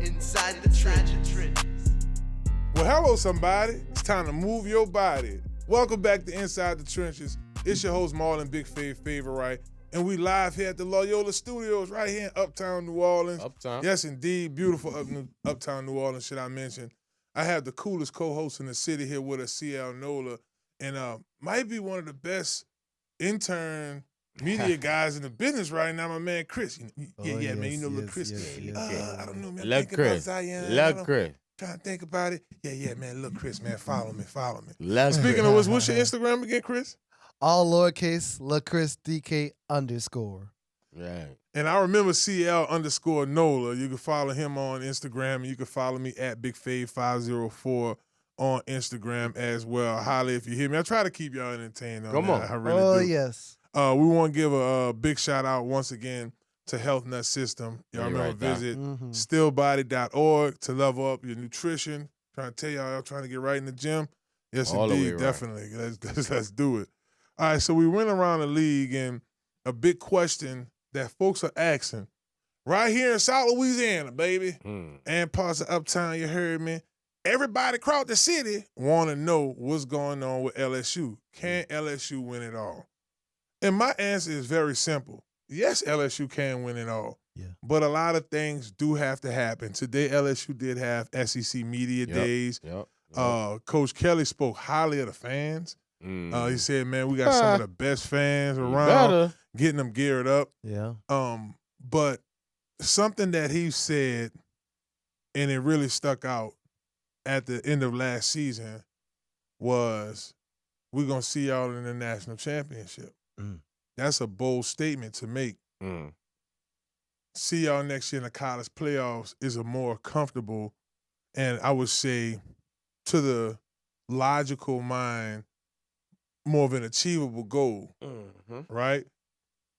Inside the trenches. Well, hello, somebody. It's time to move your body. Welcome back to Inside the Trenches. It's your host, Marlon, Big Favorite, and we live here at the Loyola Studios right here in Uptown New Orleans. Uptown. Yes, indeed. Beautiful Uptown New Orleans, should I mention. I have the coolest co-host in the city here with us, CL NOLA, and might be one of the best intern media guys in the business right now, my man Chris. Man, you know little Chris. I don't know, man. Look, Chris. Look, Chris. Trying to think about it. Yeah, man. Look, Chris, man. Follow me. Look, Speaking of which, what's your Instagram again, Chris? All lowercase, LaChrisDK_. Right. And I remember CL_NOLA. You can follow him on Instagram, and you can follow me at BigFave504 on Instagram as well. Holla if you hear me. I try to keep y'all entertained on Come that. on. I really do. Yes. We want to give a big shout out once again to Health Nut System. Y'all Hey, remember right there. visit Mhm. stillbody.org to level up your nutrition. Trying to tell y'all trying to get right in the gym. Yes, All the way indeed, right. definitely. Let's do it. All right, so we went around the league, and a big question that folks are asking right here in South Louisiana, baby, and parts of Uptown, you heard me. Everybody across the city want to know what's going on with LSU. Can LSU win it all? And my answer is very simple. Yes, LSU can win it all. Yeah. But a lot of things do have to happen. Today, LSU did have SEC Media Days. Yep. Coach Kelly spoke highly of the fans. He said, man, we got some of the best fans around, better. getting them geared up. Yeah. But something that he said, and it really stuck out at the end of last season, was we're going to see y'all in the national championship. That's a bold statement to make. See y'all next year in the college playoffs is a more comfortable, and I would say to the logical mind, more of an achievable goal, right?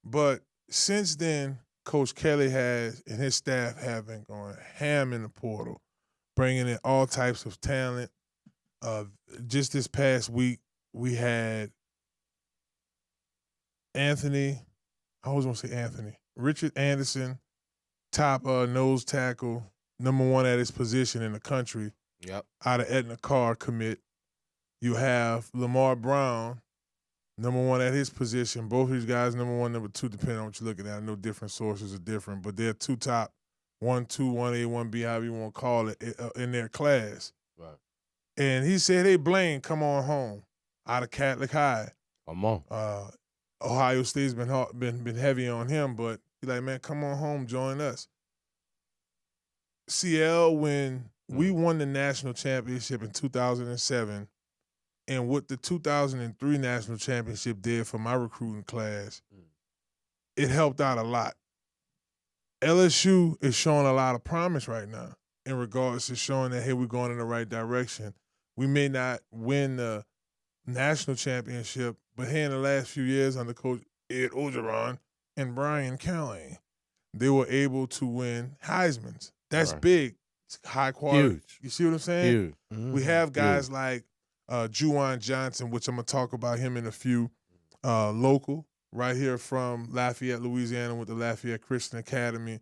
But since then, Coach Kelly and his staff have been going ham in the portal, bringing in all types of talent. Just this past week, we had Richard Anderson, top nose tackle, number one at his position in the country. Yep. Out of Etna Carr commit. You have Lamar Brown, number one at his position. Both of these guys, number one, number two, depending on what you're looking at. I know different sources are different, but they're two top, 1-2, 1A, 1B, however you want to call it, in their class. Right. And he said, hey, Blaine, come on home. Out of Catholic High. Come on. Ohio State's been heavy on him, but he's like, man, come on home, join us. CL, when we won the national championship in 2007, and what the 2003 national championship did for my recruiting class, it helped out a lot. LSU is showing a lot of promise right now in regards to showing that, hey, we're going in the right direction. We may not win the national championship, but here in the last few years under Coach Ed Orgeron and Brian Kelly, they were able to win Heismans. That's big. It's high quality. Huge. You see what I'm saying? Huge. We have guys like Juwan Johnson, which I'm going to talk about him in a few, local, right here from Lafayette, Louisiana, with the Lafayette Christian Academy.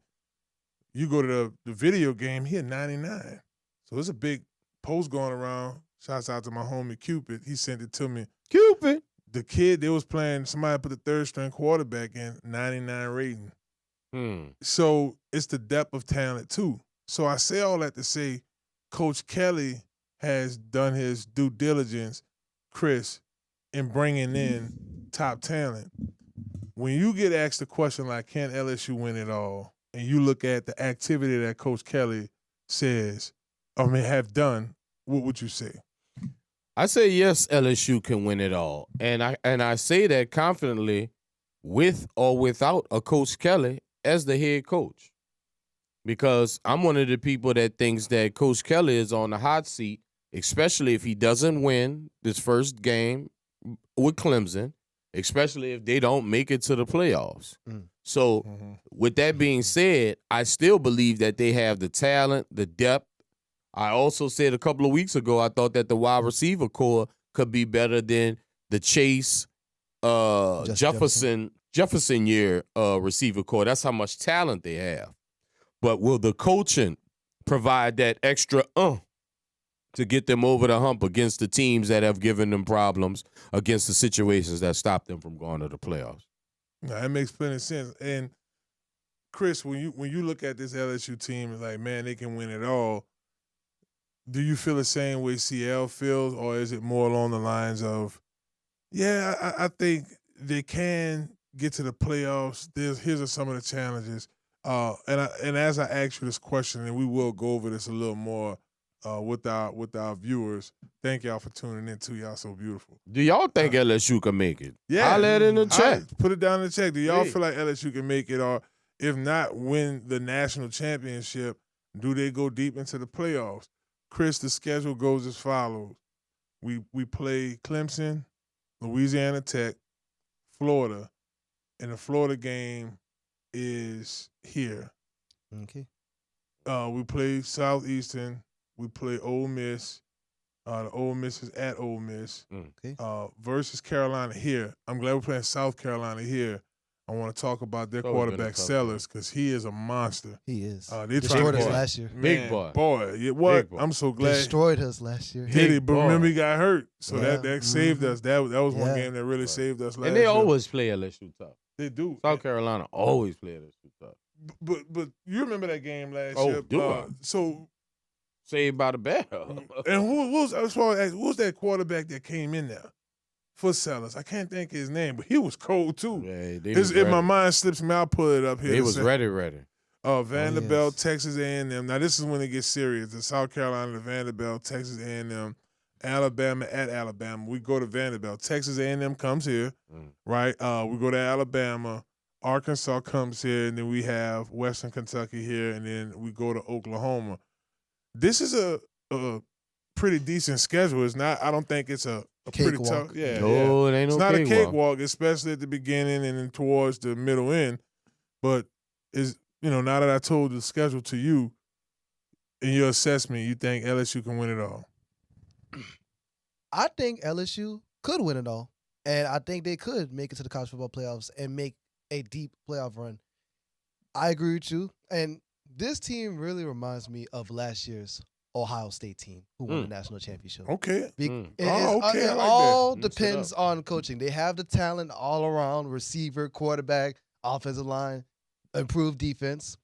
You go to the video game, he had 99. So there's a big post going around. Shouts out to my homie Cupid. He sent it to me. Cupid. The kid they was playing, somebody put the third-string quarterback in, 99 rating. So it's the depth of talent, too. So I say all that to say Coach Kelly has done his due diligence, Chris, in bringing in top talent. When you get asked a question like, can LSU win it all, and you look at the activity that Coach Kelly have done, what would you say? I say yes, LSU can win it all. And I say that confidently with or without a Coach Kelly as the head coach. Because I'm one of the people that thinks that Coach Kelly is on the hot seat, especially if he doesn't win this first game with Clemson, especially if they don't make it to the playoffs. So with that being said, I still believe that they have the talent, the depth. I also said a couple of weeks ago, I thought that the wide receiver core could be better than the Chase Jefferson year receiver core. That's how much talent they have. But will the coaching provide that extra to get them over the hump against the teams that have given them problems, against the situations that stop them from going to the playoffs? No, that makes plenty of sense. And Chris, when you look at this LSU team, it's like, man, they can win it all. Do you feel the same way CL feels, or is it more along the lines of, yeah, I think they can get to the playoffs. Here's are some of the challenges. And as I ask you this question, and we will go over this a little more with our viewers. Thank y'all for tuning in too. Y'all so beautiful. Do y'all think LSU can make it? Yeah, Holla it in the chat. Put it down in the chat. Do y'all feel like LSU can make it, or if not, win the national championship? Do they go deep into the playoffs? Chris, the schedule goes as follows. We play Clemson, Louisiana Tech, Florida, and the Florida game is here. Okay. We play Southeastern. We play Ole Miss. The Ole Miss is at Ole Miss. Okay. Versus Carolina here. I'm glad we're playing South Carolina here. I want to talk about their It's always been a quarterback tough Sellers because he is a monster. He is. They Destroyed us boy. last year. Big Man, boy. Yeah, what? Big boy. I'm so glad. Destroyed us last year. Did he? But boy. remember he got hurt, so Yeah. that saved us. That was one Yeah. game that really Right. saved us last And they year. always play LSU tough. They do. South Carolina always play LSU tough. But you remember that game last Oh, year? do I? So Saved by the bell. and who was as far as who was that quarterback that came in there for Sellers? I can't think of his name, but he was cold too. Yeah, they His, was if my ready. mind slips me, I'll pull it up here. They was ready. Vanderbilt, yes. Texas A&M. Now this is when it gets serious. The South Carolina, the Vanderbilt, Texas A&M, Alabama at Alabama. We go to Vanderbilt. Texas A&M comes here, right? We go to Alabama. Arkansas comes here, and then we have Western Kentucky here, and then we go to Oklahoma. This is a pretty decent schedule. It's not. I don't think it's a pretty Cakewalk. tough. Yeah, No, it ain't it's no not a cakewalk. cakewalk, especially at the beginning and then towards the middle end. But is now that I told the schedule to you, in your assessment, you think LSU can win it all? I think LSU could win it all. And I think they could make it to the college football playoffs and make a deep playoff run. I agree with you. And this team really reminds me of last year's Ohio State team who won the national championship. Okay. It okay, I like all that. Mix it depends on coaching. They have the talent all around, receiver, quarterback, offensive line, improved defense.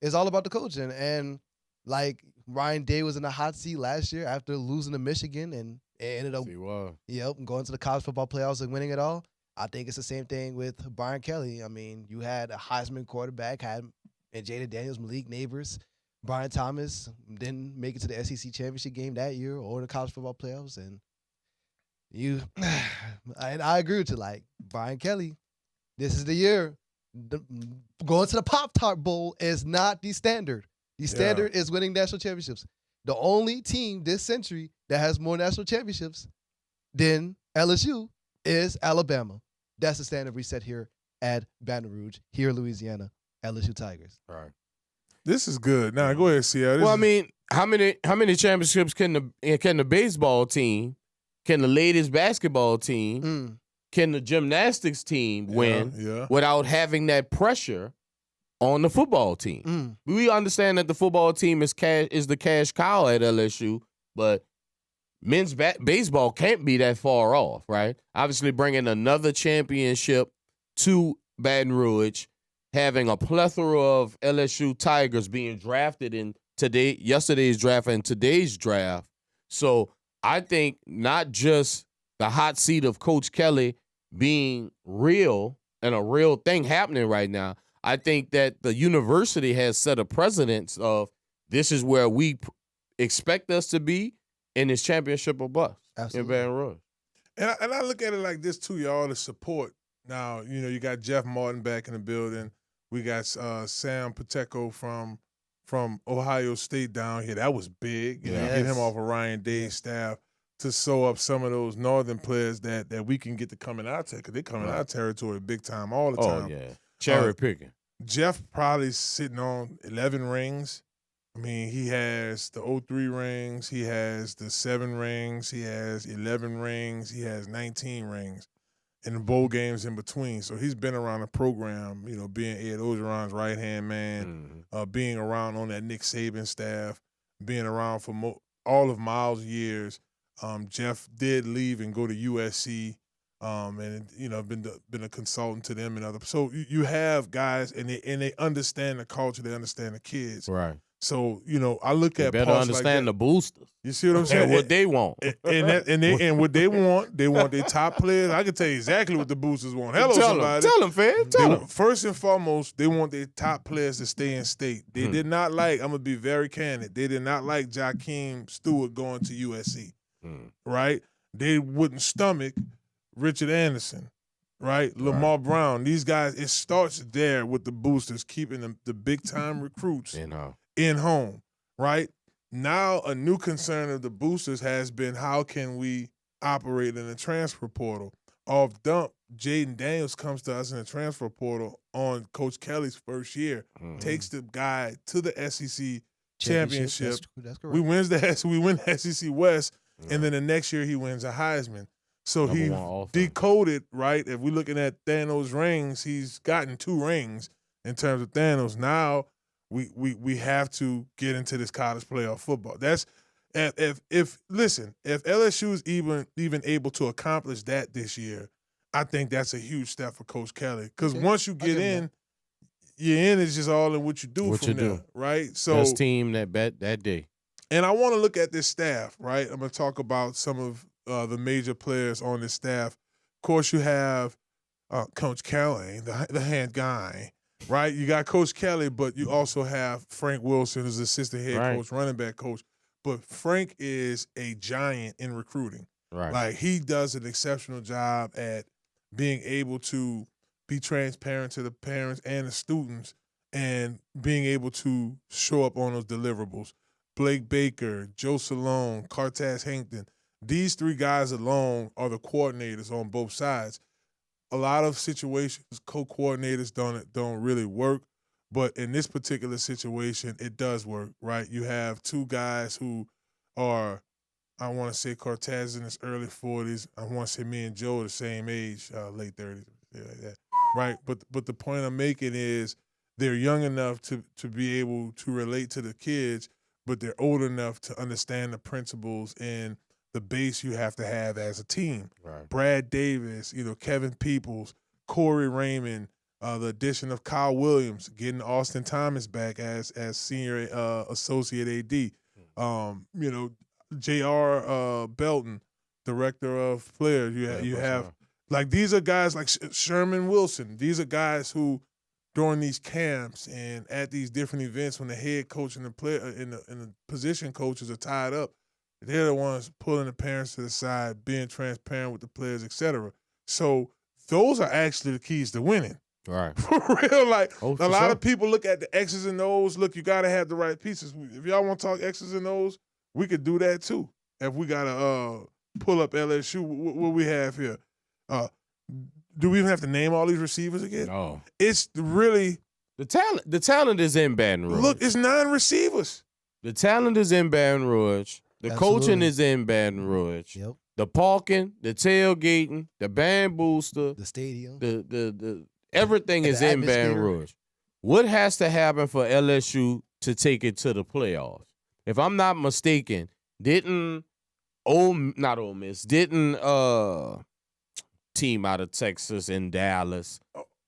It's all about the coaching. And like Ryan Day was in the hot seat last year after losing to Michigan and ended up going to the college football playoffs and winning it all. I think it's the same thing with Brian Kelly. I mean, you had a Heisman quarterback, and Jaden Daniels, Malik Neighbors, Brian Thomas didn't make it to the SEC championship game that year or the college football playoffs. And I agree with you. Like, Brian Kelly, this is the year. Going to the Pop-Tart Bowl is not the standard. The standard is winning national championships. The only team this century that has more national championships than LSU is Alabama. That's the standard we set here at Baton Rouge, here in Louisiana, LSU Tigers. Right. This is good. Now go ahead, Sierra. Well, I mean, how many championships can the baseball team, can the ladies basketball team, can the gymnastics team win without having that pressure on the football team? We understand that the football team is the cash cow at LSU, but men's baseball can't be that far off, right? Obviously, bringing another championship to Baton Rouge, having a plethora of LSU Tigers being drafted in yesterday's draft and today's draft. So I think not just the hot seat of Coach Kelly being real and a real thing happening right now. I think that the university has set a precedence of this is where we expect us to be in this championship or bust in Baton Rouge. And I look at it like this too, y'all, the support. Now, you got Jeff Martin back in the building. We got Sam Pacheco from Ohio State down here. That was big. Get him off of Ryan Day's staff to sew up some of those northern players that we can get to come in our territory, because they come in our territory big time all the time. Oh, yeah. Cherry picking. Jeff probably sitting on 11 rings. I mean, he has the 03 rings. He has the 7 rings. He has 11 rings. He has 19 rings. And the bowl games in between. So he's been around the program, being Ed Ogeron's right-hand man, being around on that Nick Saban staff, being around for all of Miles' years. Jeff did leave and go to USC, and been a consultant to them and other. So you have guys, and they understand the culture, they understand the kids. Right. So I look at better parts understand like the boosters. You see what I'm saying? And what they want. And what they want their top players. I can tell you exactly what the boosters want. Hello, somebody. Tell them, fam. Tell them. First and foremost, they want their top players to stay in state. They did not like, I'm going to be very candid, they did not like Jakeem Stewart going to USC, right? They wouldn't stomach Richard Anderson, right? Lamar Brown. These guys, it starts there with the boosters, keeping the big-time recruits in home, right? Now a new concern of the boosters has been, how can we operate in the transfer portal? off dump, Jaden Daniels comes to us in the transfer portal on Coach Kelly's first year, takes the guy to the SEC championship. That's correct. We win the SEC West, and then the next year he wins a Heisman. So Number he one offense. decoded, right? If we're looking at Thanos' rings, he's gotten 2 rings in terms of Thanos. Now we have to get into this college playoff football. That's if LSU is even able to accomplish that this year, I think that's a huge step for Coach Kelly. Because once you get in, you're in. It's just all in what you do from there, right? So best team that day. And I want to look at this staff, right? I'm going to talk about some of the major players on this staff. Of course, you have Coach Kelly, the head guy, right? You got Coach Kelly, but you also have Frank Wilson as assistant head coach, running back coach. But Frank is a giant in recruiting. Right. Like, he does an exceptional job at being able to be transparent to the parents and the students and being able to show up on those deliverables. Blake Baker, Joe Salone, Cartaz Hankton, these 3 guys alone are the coordinators on both sides. A lot of situations, co-coordinators don't really work, but in this particular situation, it does work, right? You have 2 guys who are, I want to say Cortez in his early 40s. I want to say me and Joe are the same age, late 30s, like that, right? But the point I'm making is they're young enough to be able to relate to the kids, but they're old enough to understand the principles and the base you have to have as a team. Right. Brad Davis, Kevin Peoples, Corey Raymond, the addition of Kyle Williams, getting Austin Thomas back as senior associate AD. J.R. Belton, director of players. You have like, these are guys like Sherman Wilson. These are guys who, during these camps and at these different events, when the head coach and the player and the position coaches are tied up, they're the ones pulling the parents to the side, being transparent with the players, etc. So those are actually the keys to winning. Right. For real, like, Oh, a lot of people look at the X's and O's. Look, you got to have the right pieces. If y'all want to talk X's and O's, we could do that too. If we got to pull up LSU, what we have here. Do we even have to name all these receivers again? No. It's really The talent is in Baton Rouge. Look, it's 9 receivers. The talent is in Baton Rouge. The coaching is in Baton Rouge. Yep. The parking, the tailgating, the band booster, The stadium. the everything And is the in Baton atmosphere. Rouge. What has to happen for LSU to take it to the playoffs? If I'm not mistaken, didn't team out of Texas and Dallas.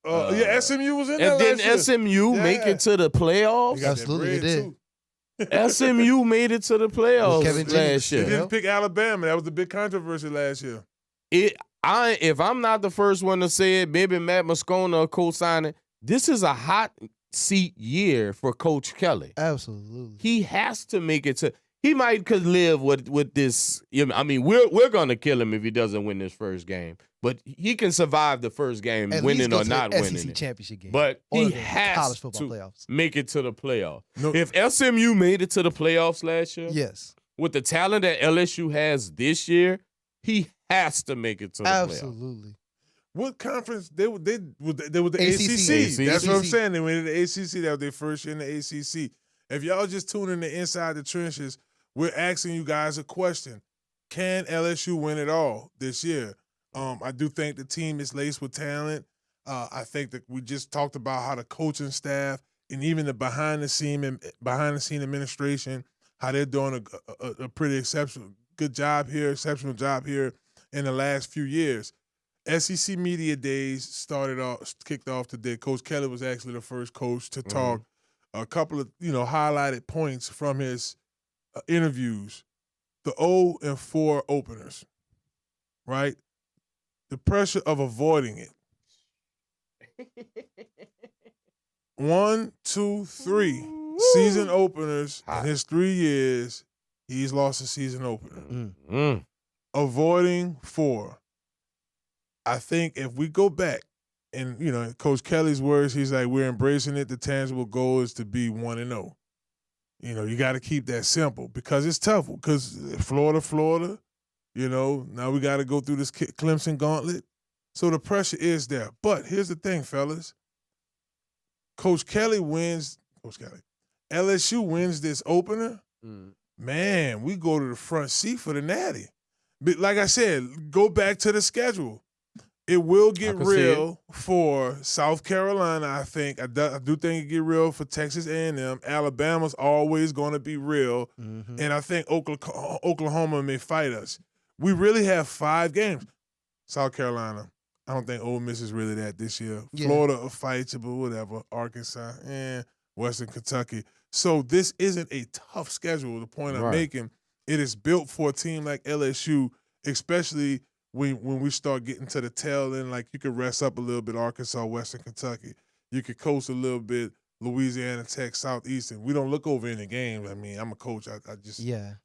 SMU was in there And then last year. SMU make Yeah. it to the You playoffs. got Absolutely, that it bread, did. too. SMU made it to the playoffs Kevin Jennings. last They year. didn't pick Alabama. That was the big controversy last year. If I'm not the first one to say it, maybe Matt Moscona will co-sign it. This is a hot seat year for Coach Kelly. Absolutely. He has to make it to. He could live with this. I mean, we're gonna kill him if he doesn't win this first game. But he can survive the first game, At winning least go or to not the winning SEC it. championship game. But Or he the has college football to playoffs. make it to the playoffs. No. If SMU made it to the playoffs last year, Yes. with the talent that LSU has this year, he has to make it to the playoffs. Absolutely. What conference? They were the ACC. ACC. That's what I'm ACC. saying. They went to the ACC. That was their first year in the ACC. If y'all just tuning in Inside the Trenches, we're asking you guys a question. Can LSU win it all this year? I do think the team is laced with talent. I think that we just talked about how the coaching staff and even the behind the scene administration, how they're doing a pretty exceptional job here in the last few years. SEC Media Days kicked off today. Coach Kelly was actually the first coach to talk a couple of highlighted points from his interviews. The 0-4 openers, right? The pressure of avoiding it. 1, 2, 3 season openers in his 3 years. He's lost a season opener. Avoiding 4. I think if we go back and, Coach Kelly's words, he's like, we're embracing it. The tangible goal is to be 1-0. You got to keep that simple because it's tough. Because Florida, now we got to go through this Clemson gauntlet. So the pressure is there. But here's the thing, fellas. Coach Kelly wins. LSU wins this opener. Man, we go to the front seat for the natty. But like I said, go back to the schedule. It will get real for South Carolina, I think. I do think it get real for Texas A&M. Alabama's always going to be real. And I think Oklahoma may fight us. We really have 5 games. South Carolina, I don't think Ole Miss is really that this year. Yeah. Florida will fight you, but whatever. Arkansas, Western Kentucky. So this isn't a tough schedule. The point I'm making, it is built for a team like LSU, especially when we start getting to the tail end. Like you could rest up a little bit, Arkansas, Western Kentucky. You could coast a little bit, Louisiana Tech, Southeastern. We don't look over any games. I mean, I'm a coach. I just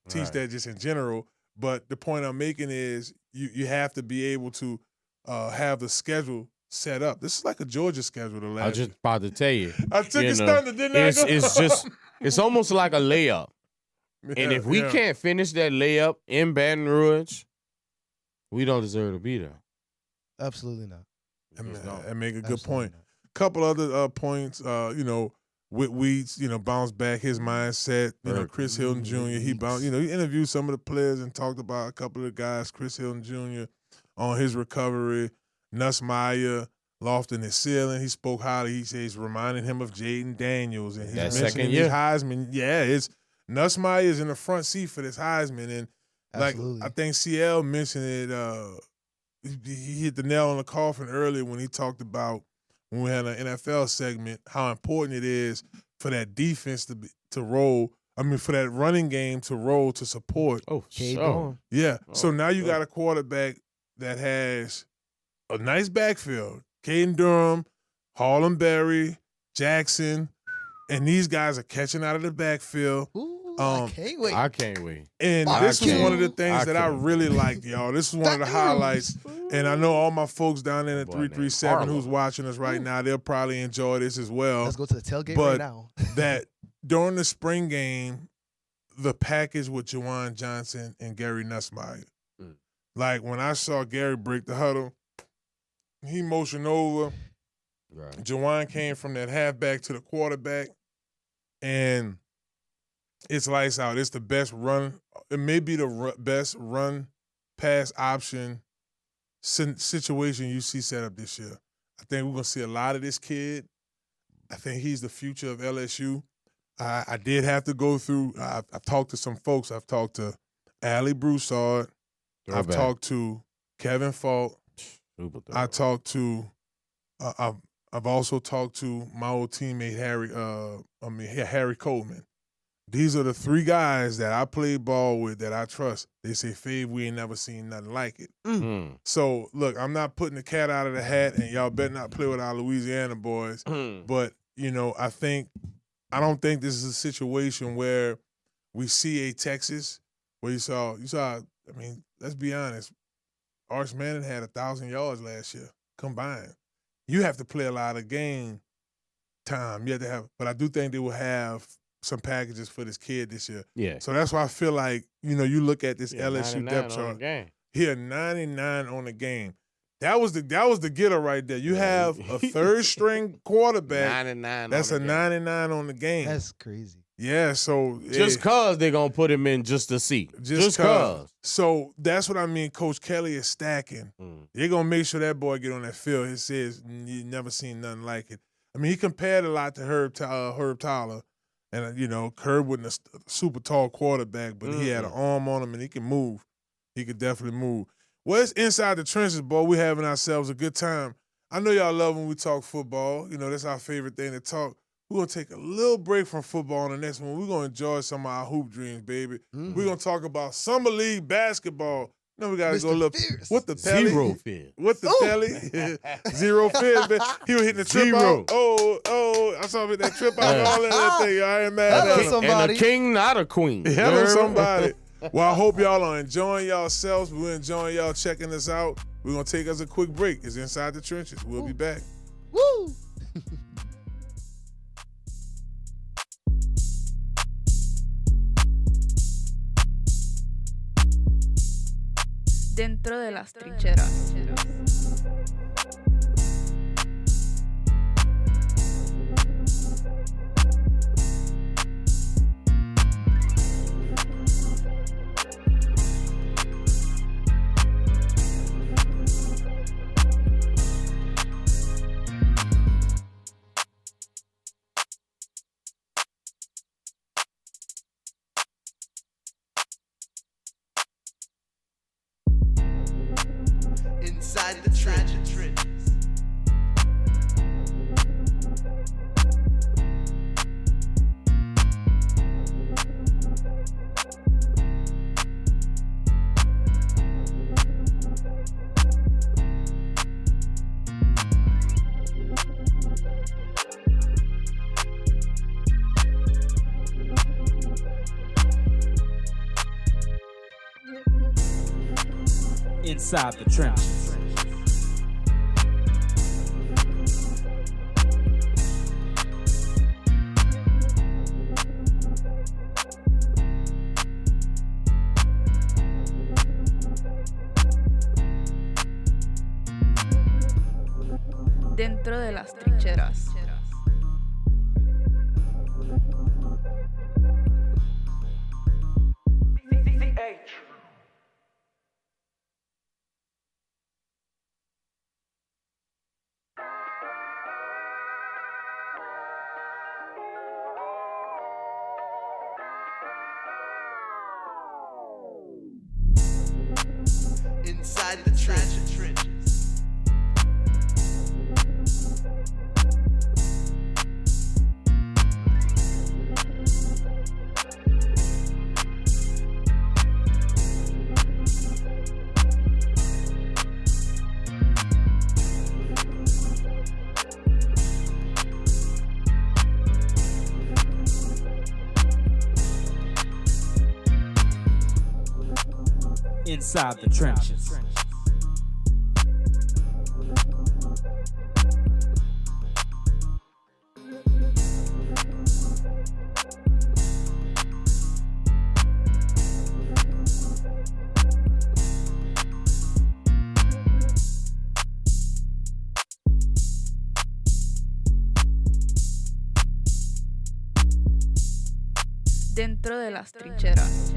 teach that just in general. But the point I'm making is you have to be able to have the schedule set up. This is like a Georgia schedule. I was just about to tell you. I took a thunder, didn't I? It's almost like a layup. And if we can't finish that layup in Baton Rouge, we don't deserve to be there. Absolutely not. I make a good point. Couple other points, Whit Weeds, bounced back his mindset. Chris Hilton Jr., he interviewed some of the players and talked about a couple of the guys, Chris Hilton Jr., on his recovery. Nussmeier, lofting his ceiling. He spoke highly. He says he's reminding him of Jaden Daniels. And he's mentioning his Heisman. Yeah, Nussmeier is in the front seat for this Heisman. And Absolutely. I think CL mentioned it. He hit the nail on the coffin earlier when he talked about, when we had an NFL segment, how important it is for that defense to roll. I mean, for that running game to roll to support. Oh, sure. Yeah. So now you got a quarterback that has a nice backfield. Caden Durham, Harlem Berry, Jackson, and these guys are catching out of the backfield. Ooh, I can't wait. And this was one of the things that I really liked, y'all. This is one of the highlights. And I know all my folks down there in 337 who's watching us right now, they'll probably enjoy this as well. Let's go to the tailgate right now. That during the spring game, the package with Juwan Johnson and Gary Nussmeier. Like when I saw Gary break the huddle, he motioned over. Right. Juwan came from that halfback to the quarterback, and it's lights out. It's the best run. It may be the best run pass option situation you see set up this year. I think we're going to see a lot of this kid. I think he's the future of LSU. I did have to go through. I've talked to some folks. I've talked to Allie Broussard. I've talked to Kevin Falk. I talked to. I've also talked to my old teammate Harry Coleman. These are the 3 guys that I played ball with that I trust. They say, Fave, we ain't never seen nothing like it. So, look, I'm not putting the cat out of the hat, and y'all better not play with our Louisiana boys. But, I don't think this is a situation where we see a Texas where you saw, I mean, let's be honest, Arch Manning had 1,000 yards last year combined. You have to play a lot of game time. You have to have, but I do think they will have some packages for this kid this year. Yeah. So that's why I feel like, you look at this LSU depth chart. Here, 99 on the game. That was the getter right there. You have a third string quarterback. 99. That's a 99 on the game. That's crazy. Yeah, so just cause they're gonna put him in just to see. Just cause. So that's what I mean. Coach Kelly is stacking. They're gonna make sure that boy get on that field. He says you never seen nothing like it. I mean, he compared a lot to Herb Tyler, and Herb wasn't a super tall quarterback, but he had an arm on him and he can move. He could definitely move. Well, it's inside the trenches, boy. We're having ourselves a good time. I know y'all love when we talk football. That's our favorite thing to talk. We're going to take a little break from football on the next one. We're going to enjoy some of our hoop dreams, baby. We're going to talk about Summer League basketball. We got to go look. What the Pelly? Zero fear. What the Pelly? Zero fear, man. He was hitting the trip out. Oh, I saw him hit that trip out and all that thing. I ain't mad at him. And a king, not a queen. Hello, somebody. Well, I hope y'all are enjoying yourselves. We're enjoying y'all checking us out. We're going to take us a quick break. It's Inside the Trenches. We'll be back. Woo! Dentro de las trincheras. Inside the trenches. Inside the trenches. Dentro de las trincheras. Inside the trenches. Inside the trenches. Dentro de las trincheras.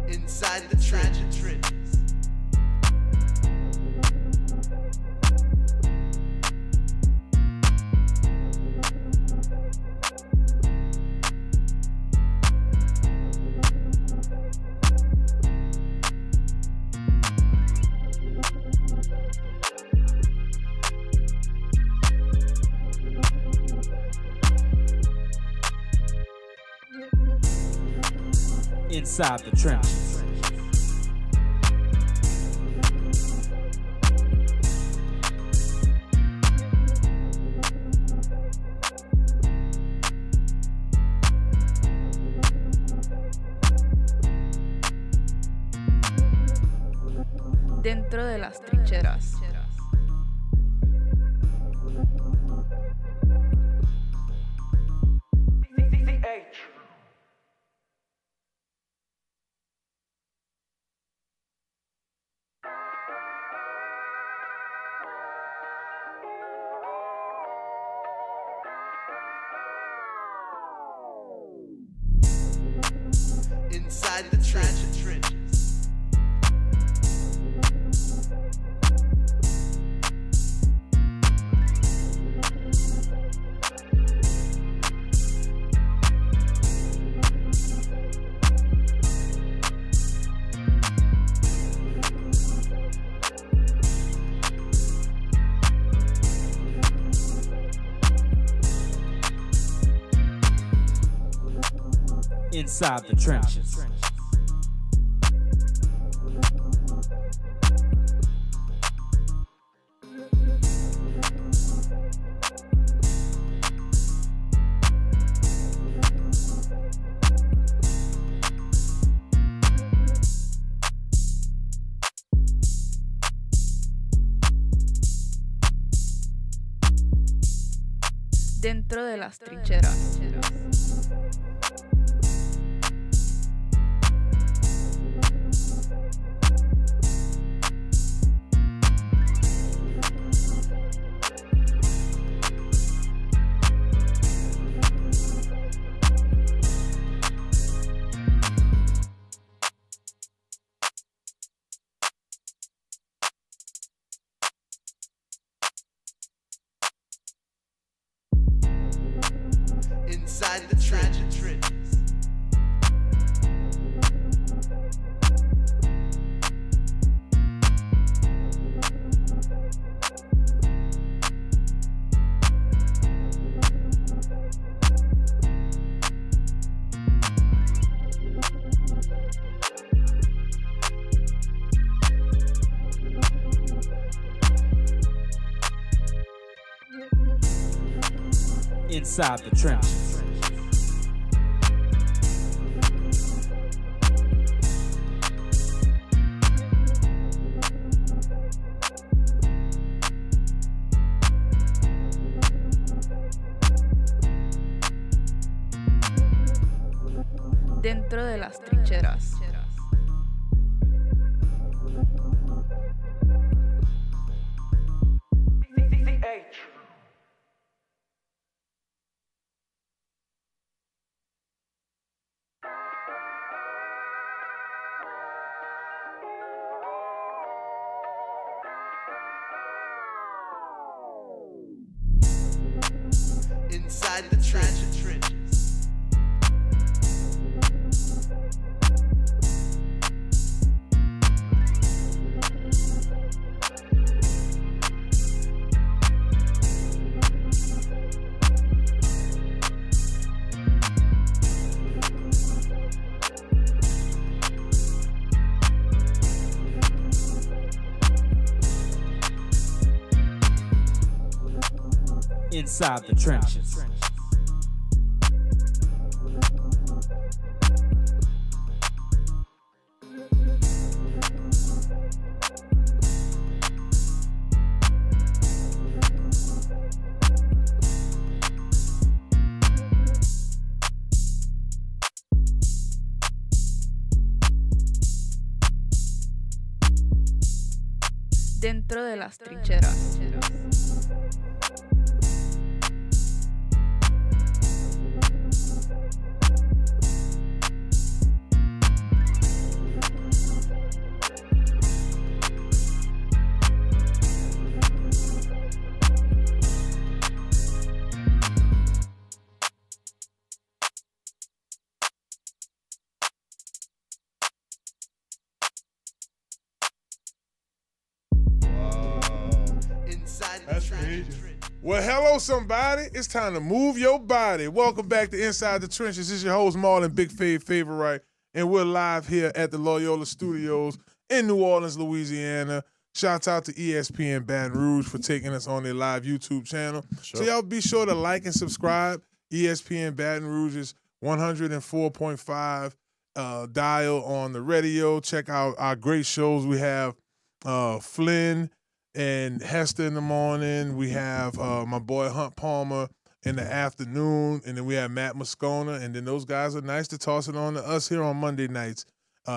Inside the trenches. Inside the trenches. Dentro de las trincheras. Inside the trenches. Inside the trenches. Dentro de las trincheras. Inside the trenches. Inside the trenches. Dentro de las trincheras. Inside the trenches. Inside the trenches. Dentro de las trincheras. Inside the That's trenches. crazy. Well, hello, somebody. It's time to move your body. Welcome back to Inside the Trenches. This is your host, Marlon, Big Fave Favorite, and we're live here at the Loyola Studios in New Orleans, Louisiana. Shouts out to ESPN Baton Rouge for taking us on their live YouTube channel. Sure. So y'all be sure to like and subscribe. ESPN Baton Rouge's 104.5 dial on the radio. Check out our great shows. We have Flynn and Hester in the morning. We have my boy Hunt Palmer in the afternoon. And then we have Matt Moscona. And then those guys are nice to toss it on to us here on Monday nights.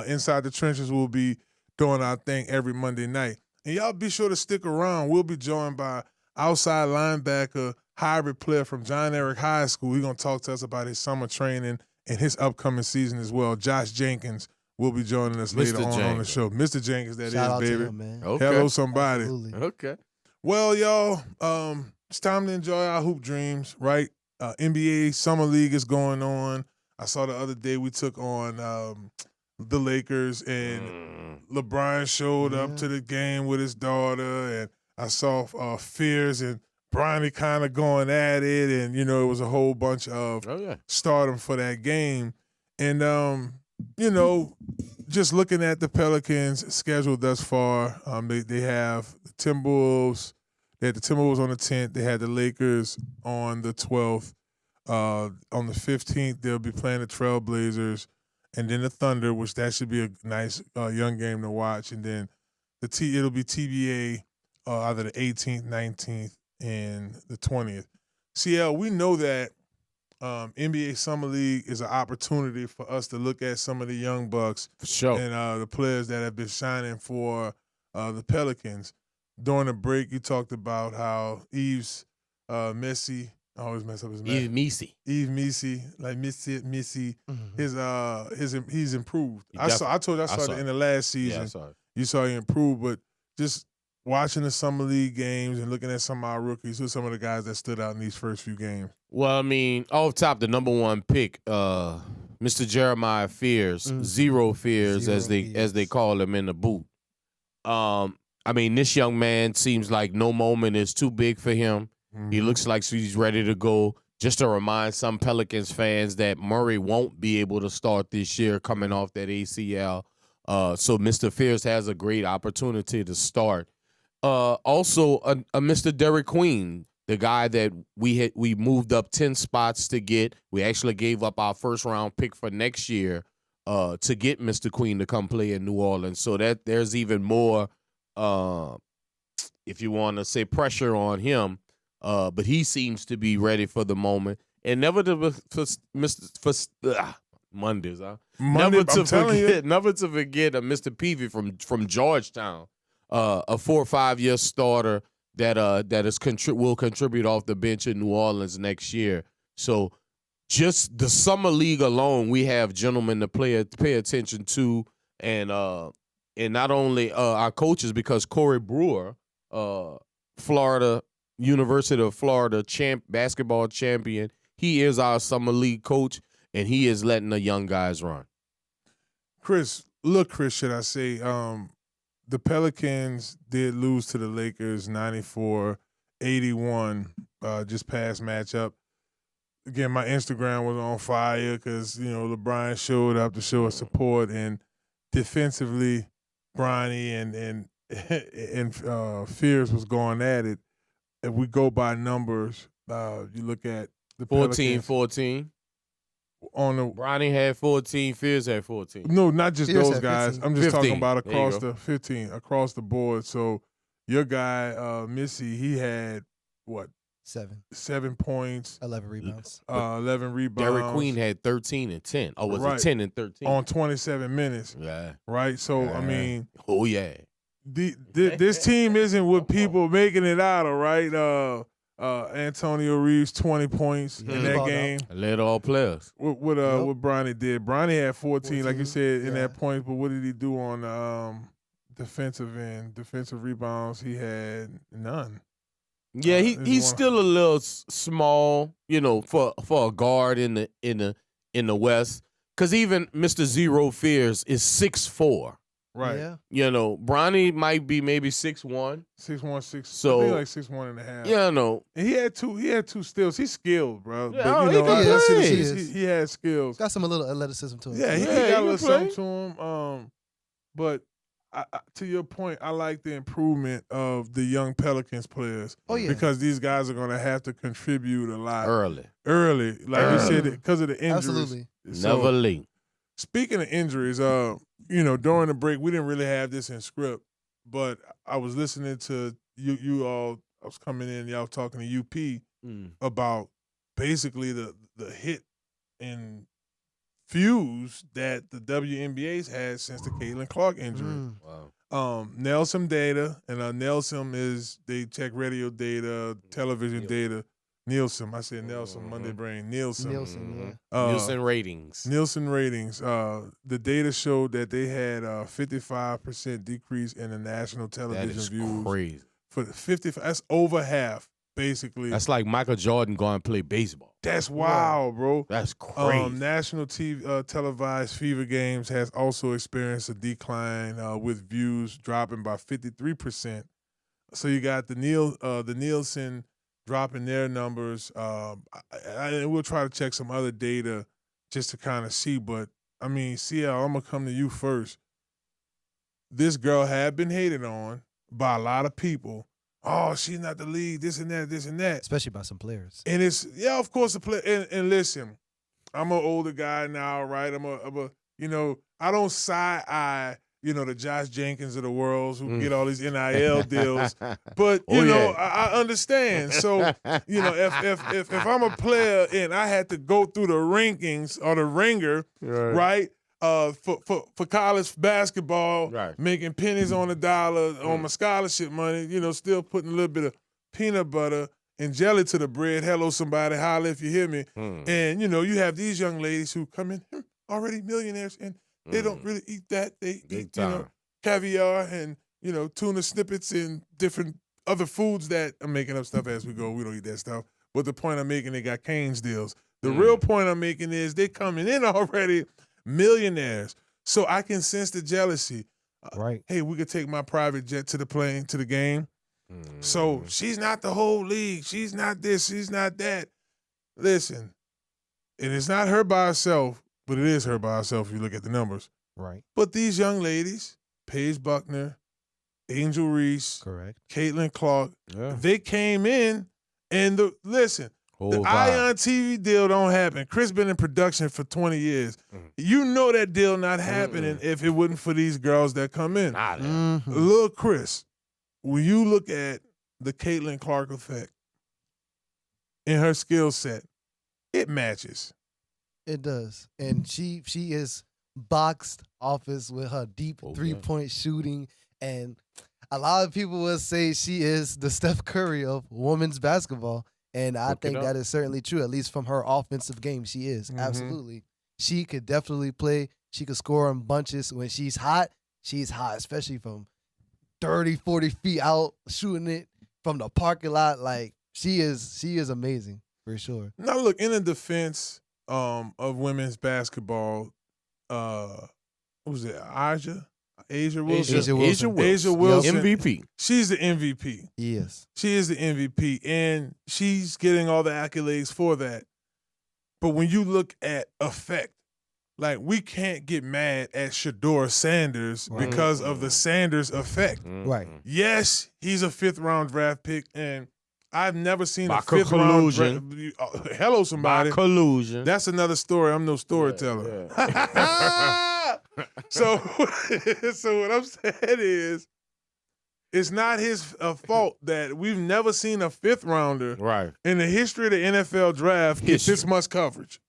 Inside the Trenches will be doing our thing every Monday night. And y'all be sure to stick around. We'll be joined by outside linebacker, hybrid player from John Eric High School. He's going to talk to us about his summer training and his upcoming season as well. Josh Jenkins will be joining us later on the show. Mr. Jenkins, that Shout is, out baby. to him, man. Okay. Hello, somebody. Absolutely. Okay. Well, y'all, it's time to enjoy our hoop dreams, right? NBA Summer League is going on. I saw the other day we took on the Lakers, and LeBron showed up to the game with his daughter, and I saw Fears and Bronny kind of going at it, and, you know, it was a whole bunch of stardom for that game. And, you know, just looking at the Pelicans' schedule thus far, they have the Timberwolves. They had the Timberwolves on the 10th. They had the Lakers on the 12th. On the 15th, they'll be playing the Trailblazers, and then the Thunder, which that should be a nice young game to watch. And then it'll be TBA either the 18th, 19th, and the 20th. CL, we know that NBA Summer League is an opportunity for us to look at some of the young bucks For sure. and the players that have been shining for the Pelicans. During the break, you talked about how Yves Messi, I always mess up his name. Yves Messi, like Messi, he's improved. I told you I saw it in the last season. Yeah, I saw it. You saw he improved, but just watching the Summer League games and looking at some of our rookies, who are some of the guys that stood out in these first few games? Well, I mean, off top, the number one pick, Mr. Jeremiah Fears, Zero Fears, as they call him in the booth. I mean, this young man seems like no moment is too big for him. He looks like he's ready to go. Just to remind some Pelicans fans that Murray won't be able to start this year coming off that ACL. So Mr. Fears has a great opportunity to start. Also, a Mr. Derek Queen, the guy that we moved up 10 spots to get. We actually gave up our first-round pick for next year to get Mr. Queen to come play in New Orleans. So that there's even more, if you want to say, pressure on him. But he seems to be ready for the moment. And never to Mondays, huh? Never to forget a Mr. Peavy from Georgetown, a 4 or 5 year starter that will contribute off the bench in New Orleans next year. So just the summer league alone, we have gentlemen to pay attention to, and not only our coaches, because Corey Brewer, University of Florida basketball champion, he is our summer league coach, and he is letting the young guys run. Chris, should I say, the Pelicans did lose to the Lakers 94-81 just past matchup. Again, my Instagram was on fire because, LeBron showed up to show us support, and defensively, Bronny and Fears was going at it. If we go by numbers, you look at the 14-14. On the Bronny had 14, Fears had 14. No, not just Fears those had guys. 15. I'm just 15. talking about There you across go. the 15, across the board. So your guy, Missy, he had what? 7 points, 11 rebounds. 11 rebounds. Derek Queen had 13 and 10. Oh, was Right. it 10 and 13? On 27 minutes, Yeah. right? So, Yeah. I mean, Oh, yeah. this team isn't what people making it out of, right? Antonio Reeves, 20 points in that balled out. game. Led all players. What Bronny did. Bronny had 14, like you 14, said, in yeah. that point, but what did he do on defensive end? Defensive rebounds, he had none. Yeah, There's he's one- still a little small, for a guard in the West. Because even Mr. Zero Fears is 6'4". Right. Yeah. Bronny might be maybe 6'1". 6'1", 6. So- I think like 6'1 and a half. Yeah, And he had two steals. He's skilled, bro. Yeah, But he can play. he had skills. Got some little athleticism to it. Yeah, he Yeah, got he a can little play. something to him. But to your point, I like the improvement of the young Pelicans players. Oh, yeah. Because these guys are going to have to contribute a lot early. like you said, because of the injuries. Absolutely. So, Never late. speaking of injuries, during the break, we didn't really have this in script, but I was listening to you all. I was coming in, y'all talking to UP about basically the hit and fuse that the WNBA's had since the Caitlin Clark injury. Wow. Nelson data, and Nelson is they check radio data, television data. Nielsen, I said Nelson, Monday brain. Nielsen. Nielsen, yeah. Nielsen ratings. Nielsen ratings. The data showed that they had a 55% decrease in the national That television is views. crazy. For 55, that's over half, basically. That's like Michael Jordan going to play baseball. That's wild, bro. That's crazy. National TV televised fever games has also experienced a decline with views dropping by 53%. So you got the Nielsen dropping their numbers. We'll try to check some other data just to kind of see. But, I mean, CL, I'm going to come to you first. This girl had been hated on by a lot of people. Oh, she's not the lead, this and that, this and that. Especially by some players. And it's, yeah, of course, the play. And listen, I'm an older guy now, right? I'm a I don't side-eye the Josh Jenkins of the world who get all these NIL deals. But I understand. So if I'm a player and I had to go through the rankings or the ringer, right? For college basketball, making pennies on the dollar on my scholarship money, still putting a little bit of peanut butter and jelly to the bread. Hello, somebody, holla if you hear me. And, you have these young ladies who come in already millionaires, and they don't really eat that. They eat, caviar and, tuna snippets and different other foods that I'm making up stuff as we go. We don't eat that stuff. But the point I'm making, they got Cane's deals. The real point I'm making is they coming in already millionaires. So I can sense the jealousy. Right. Hey, we could take my private jet to the game. So she's not the whole league. She's not this. She's not that. Listen, and it's not her by herself, but it is her by herself if you look at the numbers. Right. But these young ladies, Paige Buckner, Angel Reese, correct, Caitlin Clark, they came in and the Ion TV deal don't happen. Chris been in production for 20 years. You know that deal not happening if it wasn't for these girls that come in. Little Chris, when you look at the Caitlin Clark effect in her skill set, it matches. It does. And she is boxed office with her deep three-point shooting. And a lot of people will say she is the Steph Curry of women's basketball. And I think that is certainly true, at least from her offensive game. She is. Absolutely. She could definitely play. She could score in bunches. When she's hot, especially from 30, 40 feet out, shooting it from the parking lot. Like, she is amazing, for sure. Now, look, in the defense of women's basketball, what was it, Asia Wilson? Asia Wilson. MVP. She's the MVP. Yes. She is the MVP, and she's getting all the accolades for that. But when you look at effect, like, we can't get mad at Shedeur Sanders because of the Sanders effect. Right. Yes, he's a fifth-round draft pick, and I've never seen By a fifth-round collusion. hello, somebody. By collusion. That's another story. I'm no storyteller. So what I'm saying is, it's not his fault that we've never seen a fifth-rounder in the history of the NFL draft get this much coverage.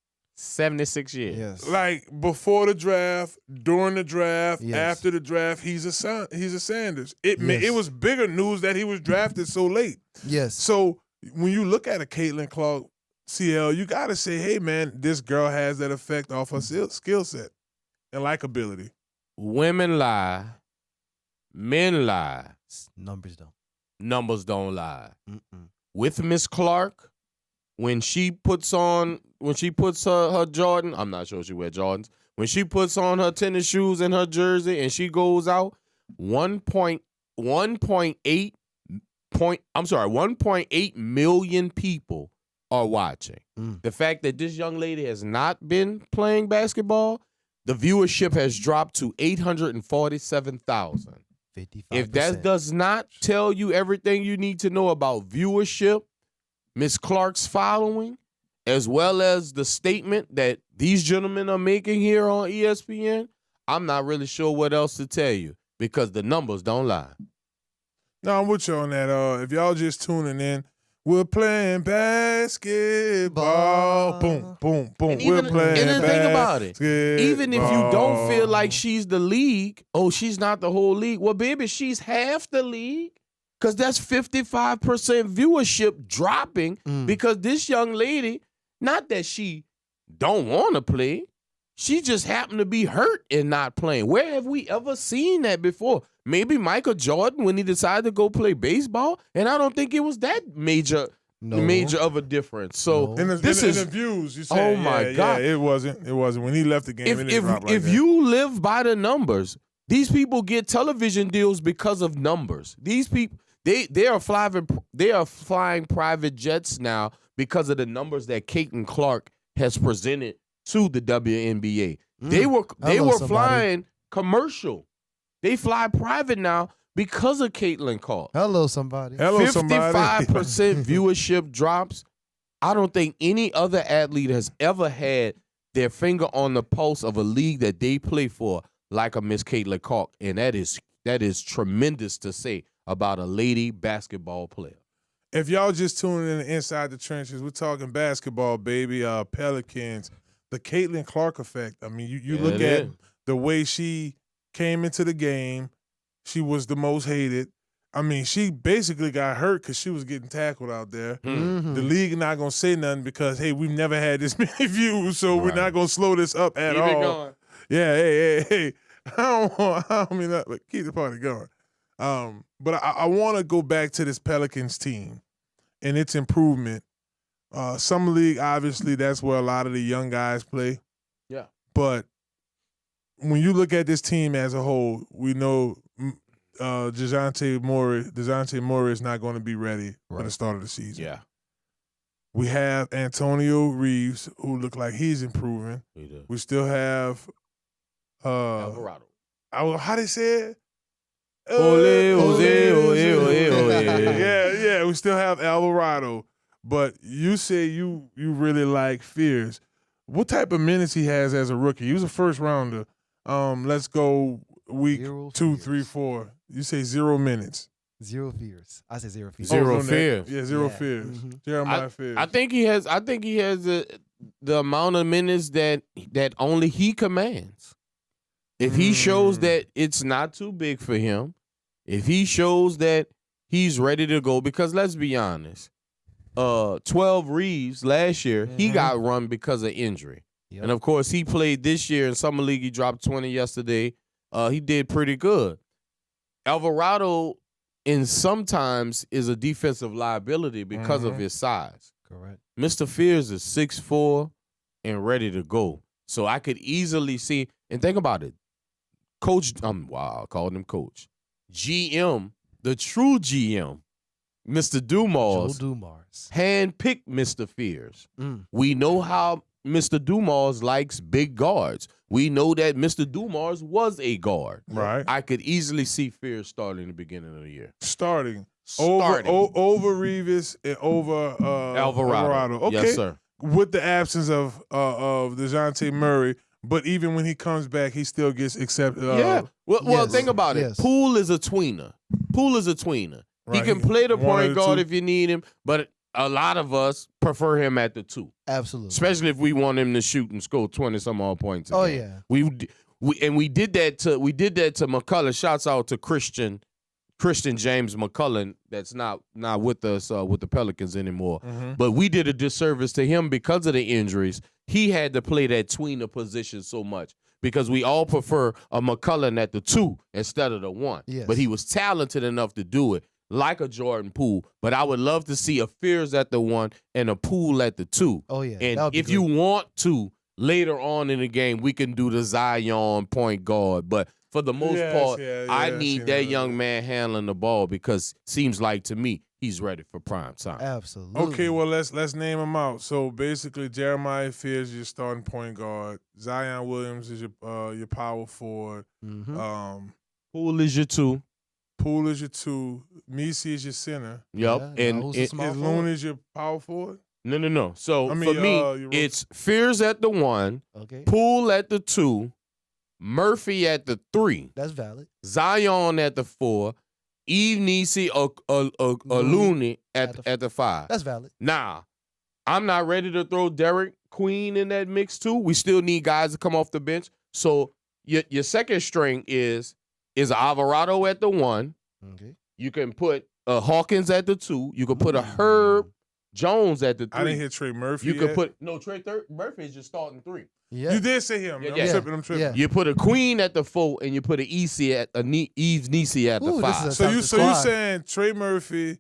76 years. Yes. Like, before the draft, during the draft, after the draft, he's a Sanders. It was bigger news that he was drafted so late. Yes. So when you look at a Caitlin Clark CL, you got to say, hey, man, this girl has that effect off her skill set and likability. Women lie. Men lie. Numbers don't. Numbers don't lie. With Miss Clark, when she puts her Jordan, I'm not sure she wears Jordans. When she puts on her tennis shoes and her jersey and she goes out, 1.8 million people are watching. The fact that this young lady has not been playing basketball, the viewership has dropped to 847,000. 55%. If that does not tell you everything you need to know about viewership, Miss Clark's following, as well as the statement that these gentlemen are making here on ESPN, I'm not really sure what else to tell you because the numbers don't lie. No, I'm with you on that. If y'all just tuning in, we're playing basketball. Boom, boom, boom. We're playing and then think about it. Even if you don't feel like basketball. she's the league, she's not the whole league. Well, baby, she's half the league. Because that's 55% viewership dropping because this young lady, not that she don't want to play, she just happened to be hurt and not playing. Where have we ever seen that before? Maybe Michael Jordan when he decided to go play baseball, and I don't think it was that major of a difference. So in the views, you said, oh my God, it wasn't. When he left the game, it didn't drop like if that. you live by the numbers, these people get television deals because of numbers. These people. They are flying private jets now because of the numbers that Caitlin Clark has presented to the WNBA. They were flying commercial. They fly private now because of Caitlin Clark. Hello, somebody. 55% viewership drops. I don't think any other athlete has ever had their finger on the pulse of a league that they play for like a Miss Caitlin Clark, and that is tremendous to say about a lady basketball player. If y'all just tuning in to Inside the Trenches, we're talking basketball, baby. Pelicans, the Caitlin Clark effect. I mean, you Yeah, look it at is. the way she came into the game. She was the most hated. I mean, she basically got hurt because she was getting tackled out there. Mhm. The league not going to say nothing because, hey, we've never had this many views, so we're Right. not going to slow this up at Keep all. it going. Yeah, hey. I don't mean that, but keep the party going. But I want to go back to this Pelicans team and its improvement. Summer League, obviously, that's where a lot of the young guys play. Yeah. But when you look at this team as a whole, we know DeJounte Murray is not going to be ready for the start of the season. Yeah. We have Antonio Reeves, who look like he's improving. He does. We still have Alvarado. how they say it? Ole. Yeah. We still have Alvarado, but you say you really like Fears. What type of minutes he has as a rookie? He was a first rounder. Let's go week 0 2, fears. 3, 4. You say 0 minutes. 0 fears. I said 0 fears. Zero no, fears. Yeah, 0 Yeah. fears. Mhm. Jeremiah Fears. I think he has the amount of minutes that only he commands. If he shows that it's not too big for him, if he shows that he's ready to go, because let's be honest, 12 Reeves last year, he got run because of injury. Yep. And of course, he played this year in Summer League. He dropped 20 yesterday. He did pretty good. Alvarado, in sometimes, is a defensive liability because of his size. Correct. Mr. Fears is 6'4" and ready to go. So I could easily see, and think about it. Coach, I called him Coach. GM, the true GM, Mr. Joe Dumas, Dumars. handpicked Mr. Fears. Mm. We know how Mr. Dumas likes big guards. We know that Mr. Dumas was a guard. Right. I could easily see Fears starting the beginning of the year. Starting. Starting. Over Reeves and over Alvarado. Okay. Yes, sir. With the absence of DeJounte Murray, but even when he comes back, he still gets accepted. Yeah. Well, yes, think about it. yes. Poole is a tweener. He Right. can play the One of point the guard two. if you need him, but a lot of us prefer him at the 2, Absolutely. especially if we want him to shoot and score 20 some odd points. Oh, again. yeah. We did that to McCullough. Shouts out to Christian James McCullough that's not with us with the Pelicans anymore. But we did a disservice to him because of the injuries. He had to play that tweener position so much because we all prefer a McCullough at the 2 instead of the 1. Yes. But he was talented enough to do it, like a Jordan Poole. But I would love to see a Fears at the 1 and a Poole at the 2. Oh, yeah. And That would be if you great. want to, later on in the game, we can do the Zion point guard. But for the most Yes, part, yeah, I I've need seen that that. young man handling the ball because seems like to me he's ready for prime time. Absolutely. Okay, well let's name them out. So basically, Jeremiah Fears is your starting point guard. Zion Williams is your power forward. Mhm. Poole is your 2. Poole is your 2. Messi is your center. Yep. Yeah, and now who's the it- small Is forward? Looney is your power forward? no. So I mean, for me, your rookie. it's Fears at the 1, Okay. Poole at the 2, Murphy at the 3, That's valid. Zion at the 4, Eve Nisi or Looney at the 5. That's valid. Now, I'm not ready to throw Derek Queen in that mix too. We still need guys to come off the bench. So your second string is Alvarado at the 1. Okay. You can put Hawkins at the 2. You can put a Herb Jones at the 3. I didn't hear Trey Murphy. You yet. could put Trey Murphy is just starting 3. Yeah. You did say him. Yeah, I'm yeah. tripping. I'm tripping. Yeah. You put a Queen at the 4, and you put Eve Nisi at the Ooh, this 5. is a So Top you the so you squad. saying Trey Murphy,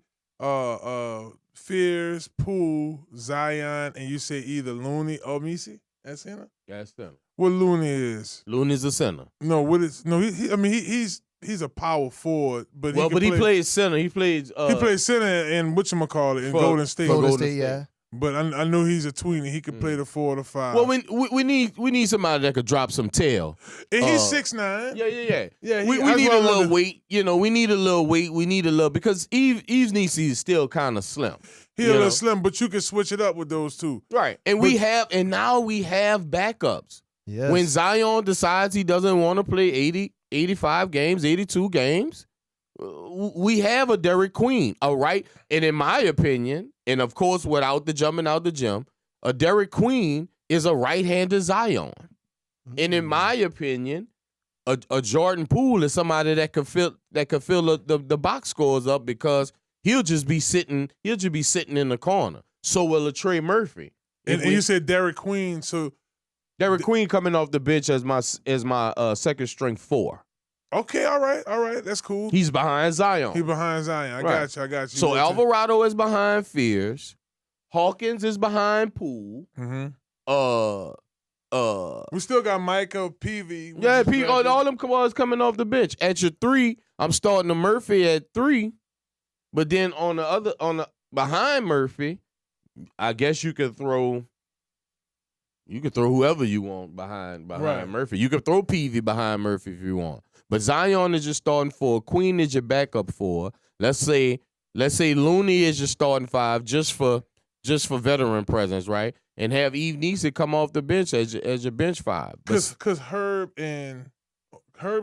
Fears, Poole, Zion, and you say either Looney or Messi at center? That's them. What Looney is? Looney's a center. No, what is no? He I mean he's a power forward, but Well, he but he play, plays center. He plays. he plays center in whatchamacallit in For- Golden State. for Golden Golden State, State. yeah. But I know he's a tweener. He could play the 4 or the 5. Well, we need somebody that could drop some tail. and he's 6'9". 6'9". Yeah. Yeah, We that's need what a I little wonder- weight. You know, we need a little weight. We need a little because Eve Nisi is still kind of slim. He you a little know? slim, but you can switch it up with those two. Right. And now we have backups. Yes. When Zion decides he doesn't want to play 80, 85 games, 82 games, we have a Derek Queen, all right? And in my opinion, and of course without the jumping out the gym, a Derek Queen is a right-handed Zion. And in my opinion, a Jordan Poole is somebody that could fill the box scores up because he'll just be sitting in the corner. So will a Trey Murphy. And you said Derek Queen, so Derek Queen coming off the bench as my second string 4. okay, all right, that's cool. He's behind Zion. He behind Zion. I got you. So Alvarado is behind Fears. Hawkins is behind Poole. Mm-hmm. We still got Michael Peavy. Yeah, all them was coming off the bench. At your 3, I'm starting a Murphy at 3. But then behind Murphy, I guess you could throw whoever you want behind Murphy. You could throw Peavy behind Murphy if you want. But Zion is your starting 4. Queen is your backup 4. Let's say Looney is your starting 5 just for veteran presence, right? And have Eve Neeson come off the bench as your bench 5. Because Herb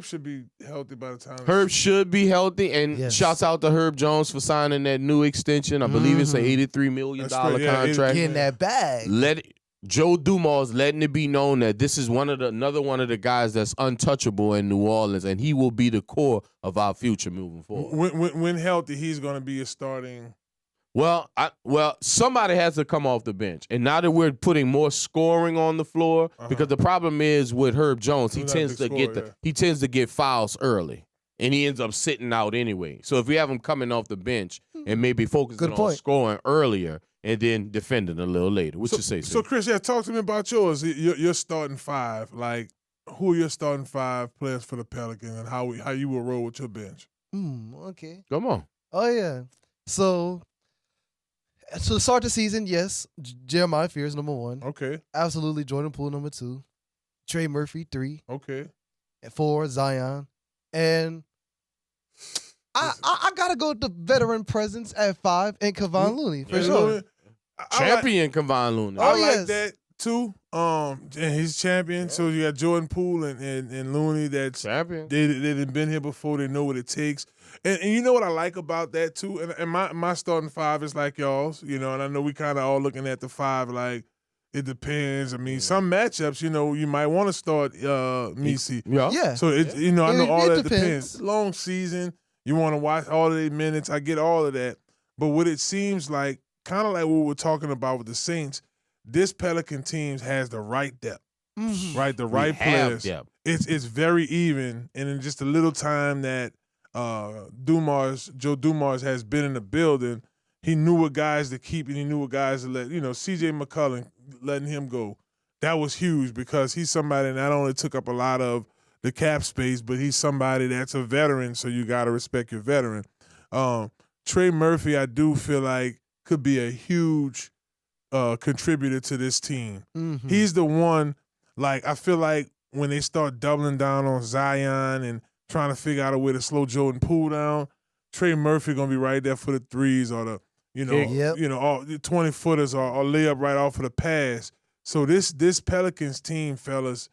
should be healthy by the time. Herb should be healthy, and Yes. shouts out to Herb Jones for signing that new extension. I believe it's an $83 million contract. Getting that bag. Joe Dumars letting it be known that this is another one of the guys that's untouchable in New Orleans, and he will be the core of our future moving forward. When healthy, he's going to be a starting. Well, somebody has to come off the bench, and now that we're putting more scoring on the floor, because the problem is with Herb Jones, he tends to get fouls early, and he ends up sitting out anyway. So if we have him coming off the bench and maybe focusing on scoring earlier and then defending a little later, what you say? So Chris, talk to me about yours. Your starting 5, like who are your starting 5 players for the Pelicans, and how you will roll with your bench? Okay. Come on. Oh yeah. So to start the season, yes, Jeremiah Fears number 1. Okay. Absolutely, Jordan Poole number 2. Trey Murphy 3. Okay. And 4 Zion, and I gotta go with the veteran presence at 5 and Kevon Looney for sure. Champion Kevon Looney. I like that too. And he's champion. So you got Jordan Poole and Looney. That's champion. They've been here before. They know what it takes. And you know what I like about that too. And my starting 5 is like y'all's. And I know we kind of all looking at the 5 like it depends. I mean, some matchups, you might want to start Misi. Yeah. So I know all that depends. Long season. You want to watch all of the minutes. I get all of that. But what it seems like, kind of like what we're talking about with the Saints, this Pelican team has the right depth, right? The right players. It's very even, and in just a little time that Joe Dumars has been in the building, he knew what guys to keep and he knew what guys to let. C.J. McCollum, letting him go, that was huge because he's somebody that not only took up a lot of the cap space, but he's somebody that's a veteran, so you got to respect your veteran. Trey Murphy, I do feel like, could be a huge contributor to this team. He's the one, I feel like when they start doubling down on Zion and trying to figure out a way to slow Jordan Poole down, Trey Murphy going to be right there for the threes or the, all the 20-footers or layup right off of the pass. So this Pelicans team, fellas,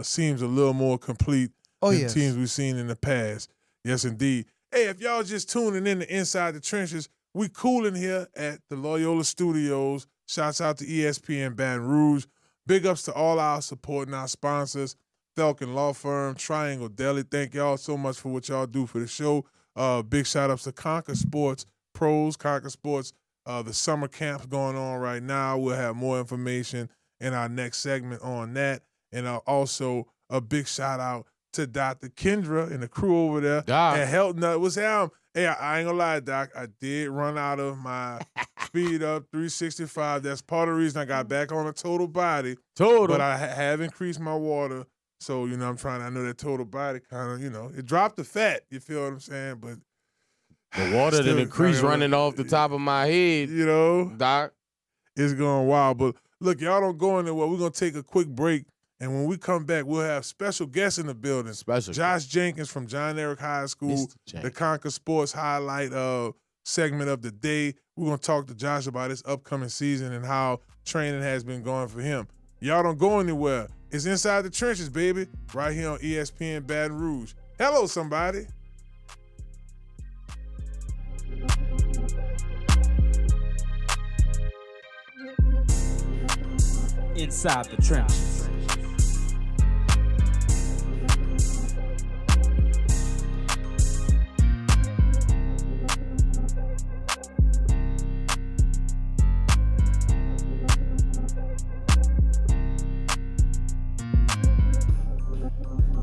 seems a little more complete than teams we've seen in the past. Yes, indeed. Hey, if y'all just tuning in to Inside the Trenches, we cooling here at the Loyola Studios. Shouts out to ESPN Baton Rouge. Big ups to all our supporting our sponsors, Falcon Law Firm, Triangle Deli. Thank y'all so much for what y'all do for the show. Big shout outs to Conquer Sports Pros, Conquer Sports. The summer camp's going on right now. We'll have more information in our next segment on that. And also a big shout out to Dr. Kendra and the crew over there at Health Nut. What's happening? Hey, I ain't gonna lie, Doc. I did run out of my Speed Up 365. That's part of the reason I got back on a total body. But I have increased my water. So, I know that total body kind of, it dropped the fat. You feel what I'm saying? But the water that increased running off the top of my head, Doc. It's going wild. But look, y'all don't go anywhere. We're going to take a quick break. And when we come back, we'll have special guests in the building. Josh Jenkins from John Eric High School, the Conquer Sports highlight segment of the day. We're going to talk to Josh about his upcoming season and how training has been going for him. Y'all don't go anywhere. It's Inside the Trenches, baby, right here on ESPN Baton Rouge. Hello, somebody. Inside the Trenches.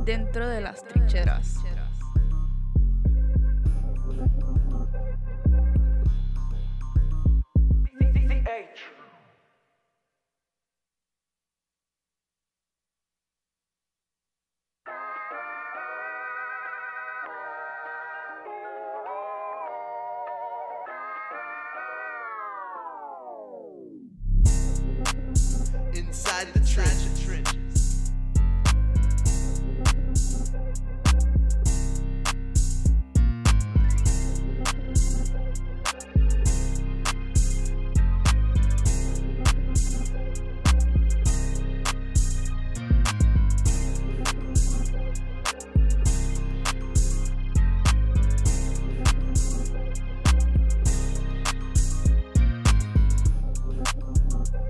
Dentro de las trincheras. Inside the trenches.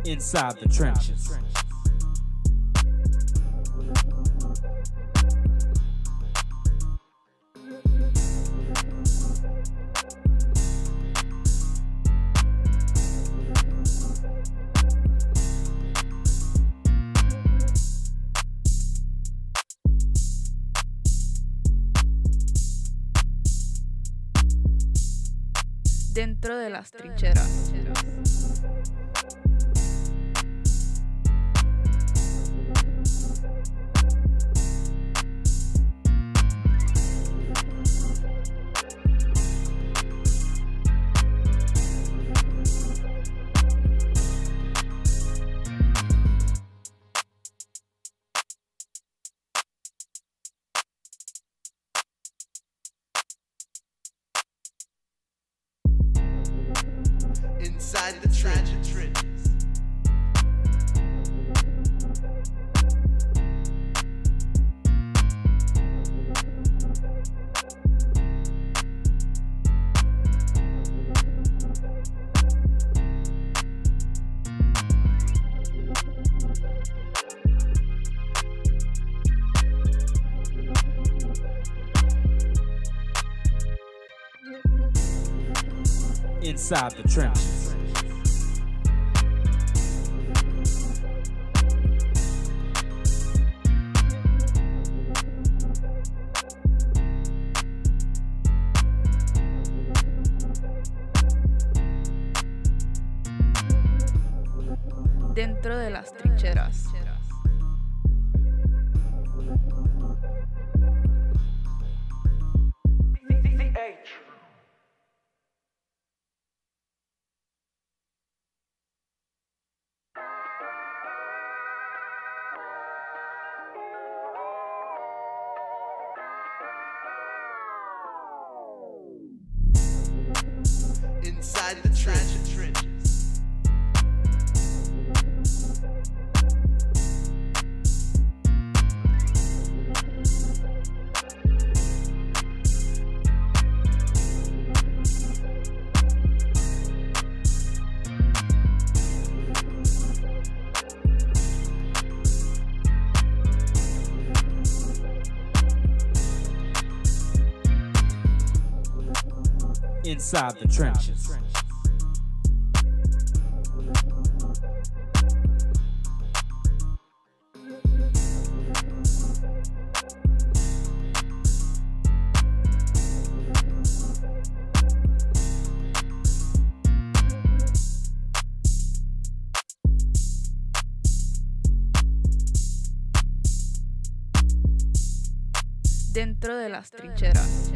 Inside the Trenches. Dentro de las trincheras. Inside the trenches. Inside the Trenches. Dentro de las trincheras. Inside the trenches. Inside the Trenches. Dentro de las trincheras.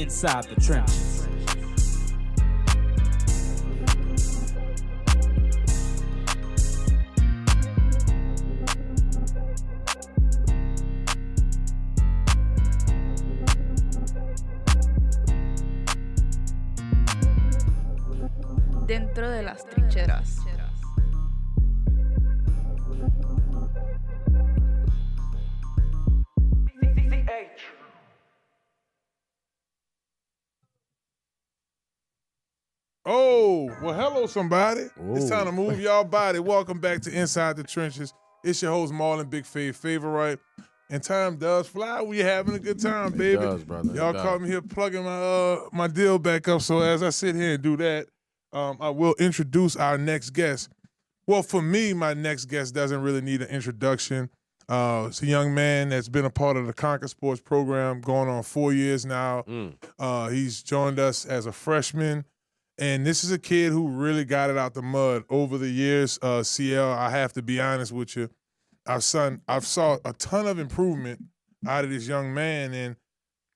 Inside the trenches. Dentro de las trincheras. Oh, well, hello, somebody. It's Ooh. time to move y'all body. Welcome back to Inside the Trenches. It's your host, Marlon Big Favorite. And time does fly. We having a good time, baby. It does, brother. Y'all caught me here plugging my deal back up. So as I sit here and do that, I will introduce our next guest. Well, for me, my next guest doesn't really need an introduction. It's a young man that's been a part of the Conquer Sports program going on 4 years now. He's joined us as a freshman. And this is a kid who really got it out the mud over the years. CL, I have to be honest with you. I've saw a ton of improvement out of this young man. And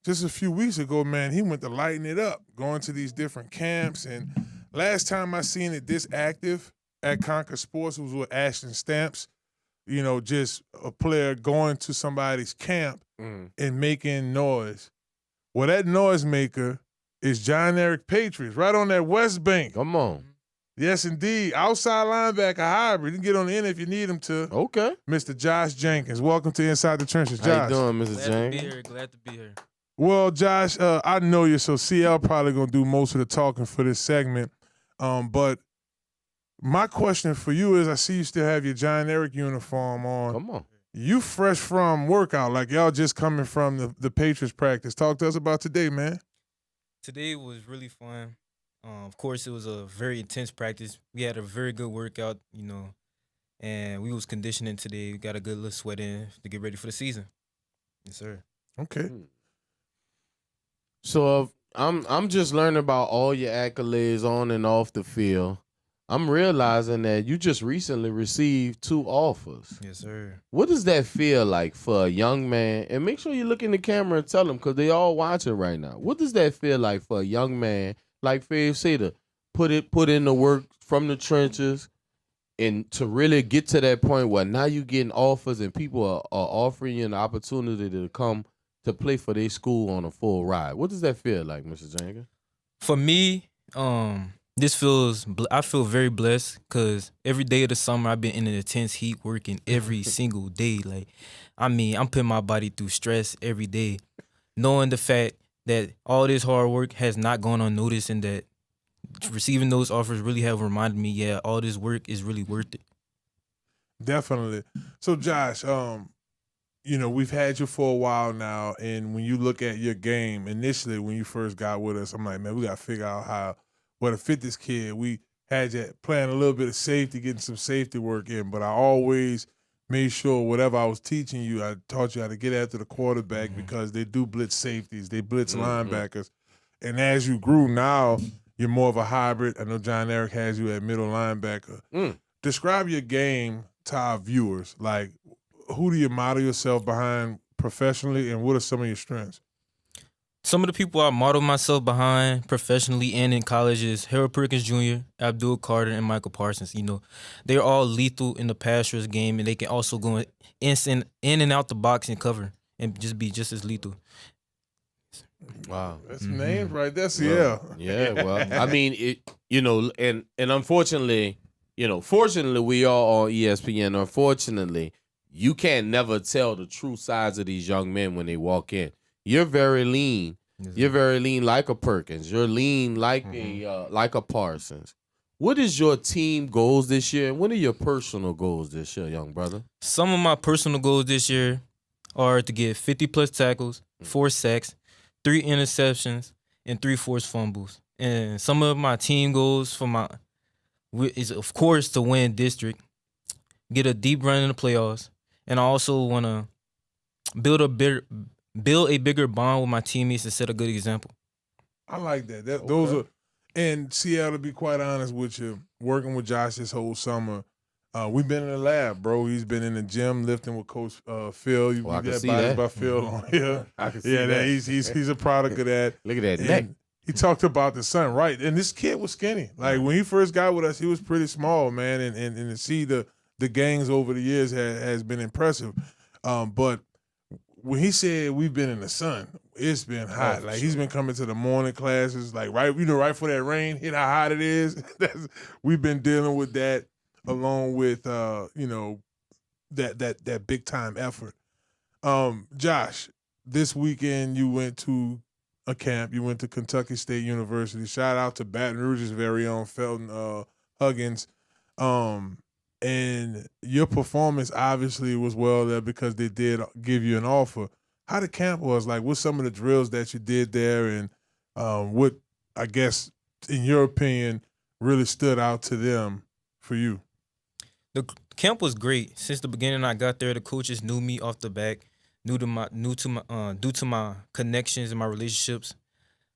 just a few weeks ago, man, he went to lighting it up, going to these different camps. And last time I seen it this active at Conquer Sports was with Ashton Stamps. You know, just a player going to somebody's camp and making noise. Well, that noise maker is John Eric Patriots, right on that West Bank. Come on. Yes, indeed. Outside linebacker hybrid. You can get on the end if you need him to. Okay. Mr. Josh Jenkins. Welcome to Inside the Trenches, Josh. How you doing, Mr. Jenkins? Glad to be here. Well, Josh, I know you, so CL probably going to do most of the talking for this segment. But my question for you is, I see you still have your John Eric uniform on. Come on. You fresh from workout, like y'all just coming from the Patriots practice. Talk to us about today, man. Today was really fun. Of course, it was a very intense practice. We had a very good workout, and we was conditioning today. We got a good little sweat in to get ready for the season. Yes, sir. Okay. So I'm just learning about all your accolades on and off the field. I'm realizing that you just recently received 2 offers. Yes, sir. What does that feel like for a young man? And make sure you look in the camera and tell them, because they all watching right now. What does that feel like for a young man, like Fave said, to put in the work from the trenches and to really get to that point where now you getting offers and people are offering you an opportunity to come to play for their school on a full ride? What does that feel like, Mr. Jenkins? For me, I feel very blessed because every day of the summer I've been in an intense heat working every single day. I'm putting my body through stress every day, knowing the fact that all this hard work has not gone unnoticed and that receiving those offers really have reminded me, yeah, all this work is really worth it. Definitely. So, Josh, we've had you for a while now, and when you look at your game, initially when you first got with us, I'm like, man, we got to figure out where to fit this kid. We had you playing a little bit of safety, getting some safety work in, but I always made sure whatever I was teaching you, I taught you how to get after the quarterback because they do blitz safeties, they blitz linebackers. And as you grew now, you're more of a hybrid. I know John Eric has you at middle linebacker. Describe your game to our viewers. Like, who do you model yourself behind professionally, and what are some of your strengths? Some of the people I model myself behind professionally and in college is Harold Perkins Jr., Abdul Carter, and Michael Parsons. They're all lethal in the pass rush game, and they can also go in and out the box and cover and just be just as lethal. Wow. That's names right there, CL. Yeah, well, I mean, and unfortunately, fortunately we are on ESPN. Unfortunately, you can't never tell the true size of these young men when they walk in. You're very lean. You're very lean like a Perkins. You're lean like a Parsons. What is your team goals this year, and what are your personal goals this year, young brother? Some of my personal goals this year are to get 50-plus tackles, 4 sacks, 3 interceptions, and 3 forced fumbles. And some of my team goals is, of course, to win district, get a deep run in the playoffs, and I also want to build a bigger bond with my teammates and set a good example. I like that. Those are, and CL, to be quite honest with you, working with Josh this whole summer, We've been in the lab, bro. He's been in the gym lifting with Coach Phil. You I can got see bodies that. by Phil on here. I can see Yeah, that. he's a product of that. Look at that And neck. he talked about the sun, right? And this kid was skinny. Like when he first got with us, he was pretty small, man. And to see the gains over the years has been impressive. But when he said we've been in the sun, it's been hot. Like he's been coming to the morning classes, like right for that rain, hit how hot it is. We've been dealing with that, along with that big time effort. Josh, this weekend you went to a camp. You went to Kentucky State University. Shout out to Baton Rouge's very own Felton Huggins. And your performance obviously was well there because they did give you an offer. How the camp was like? What's some of the drills that you did there, and what I guess, in your opinion, really stood out to them for you? The camp was great. Since the beginning I got there, the coaches knew me off the back, due to my connections and my relationships.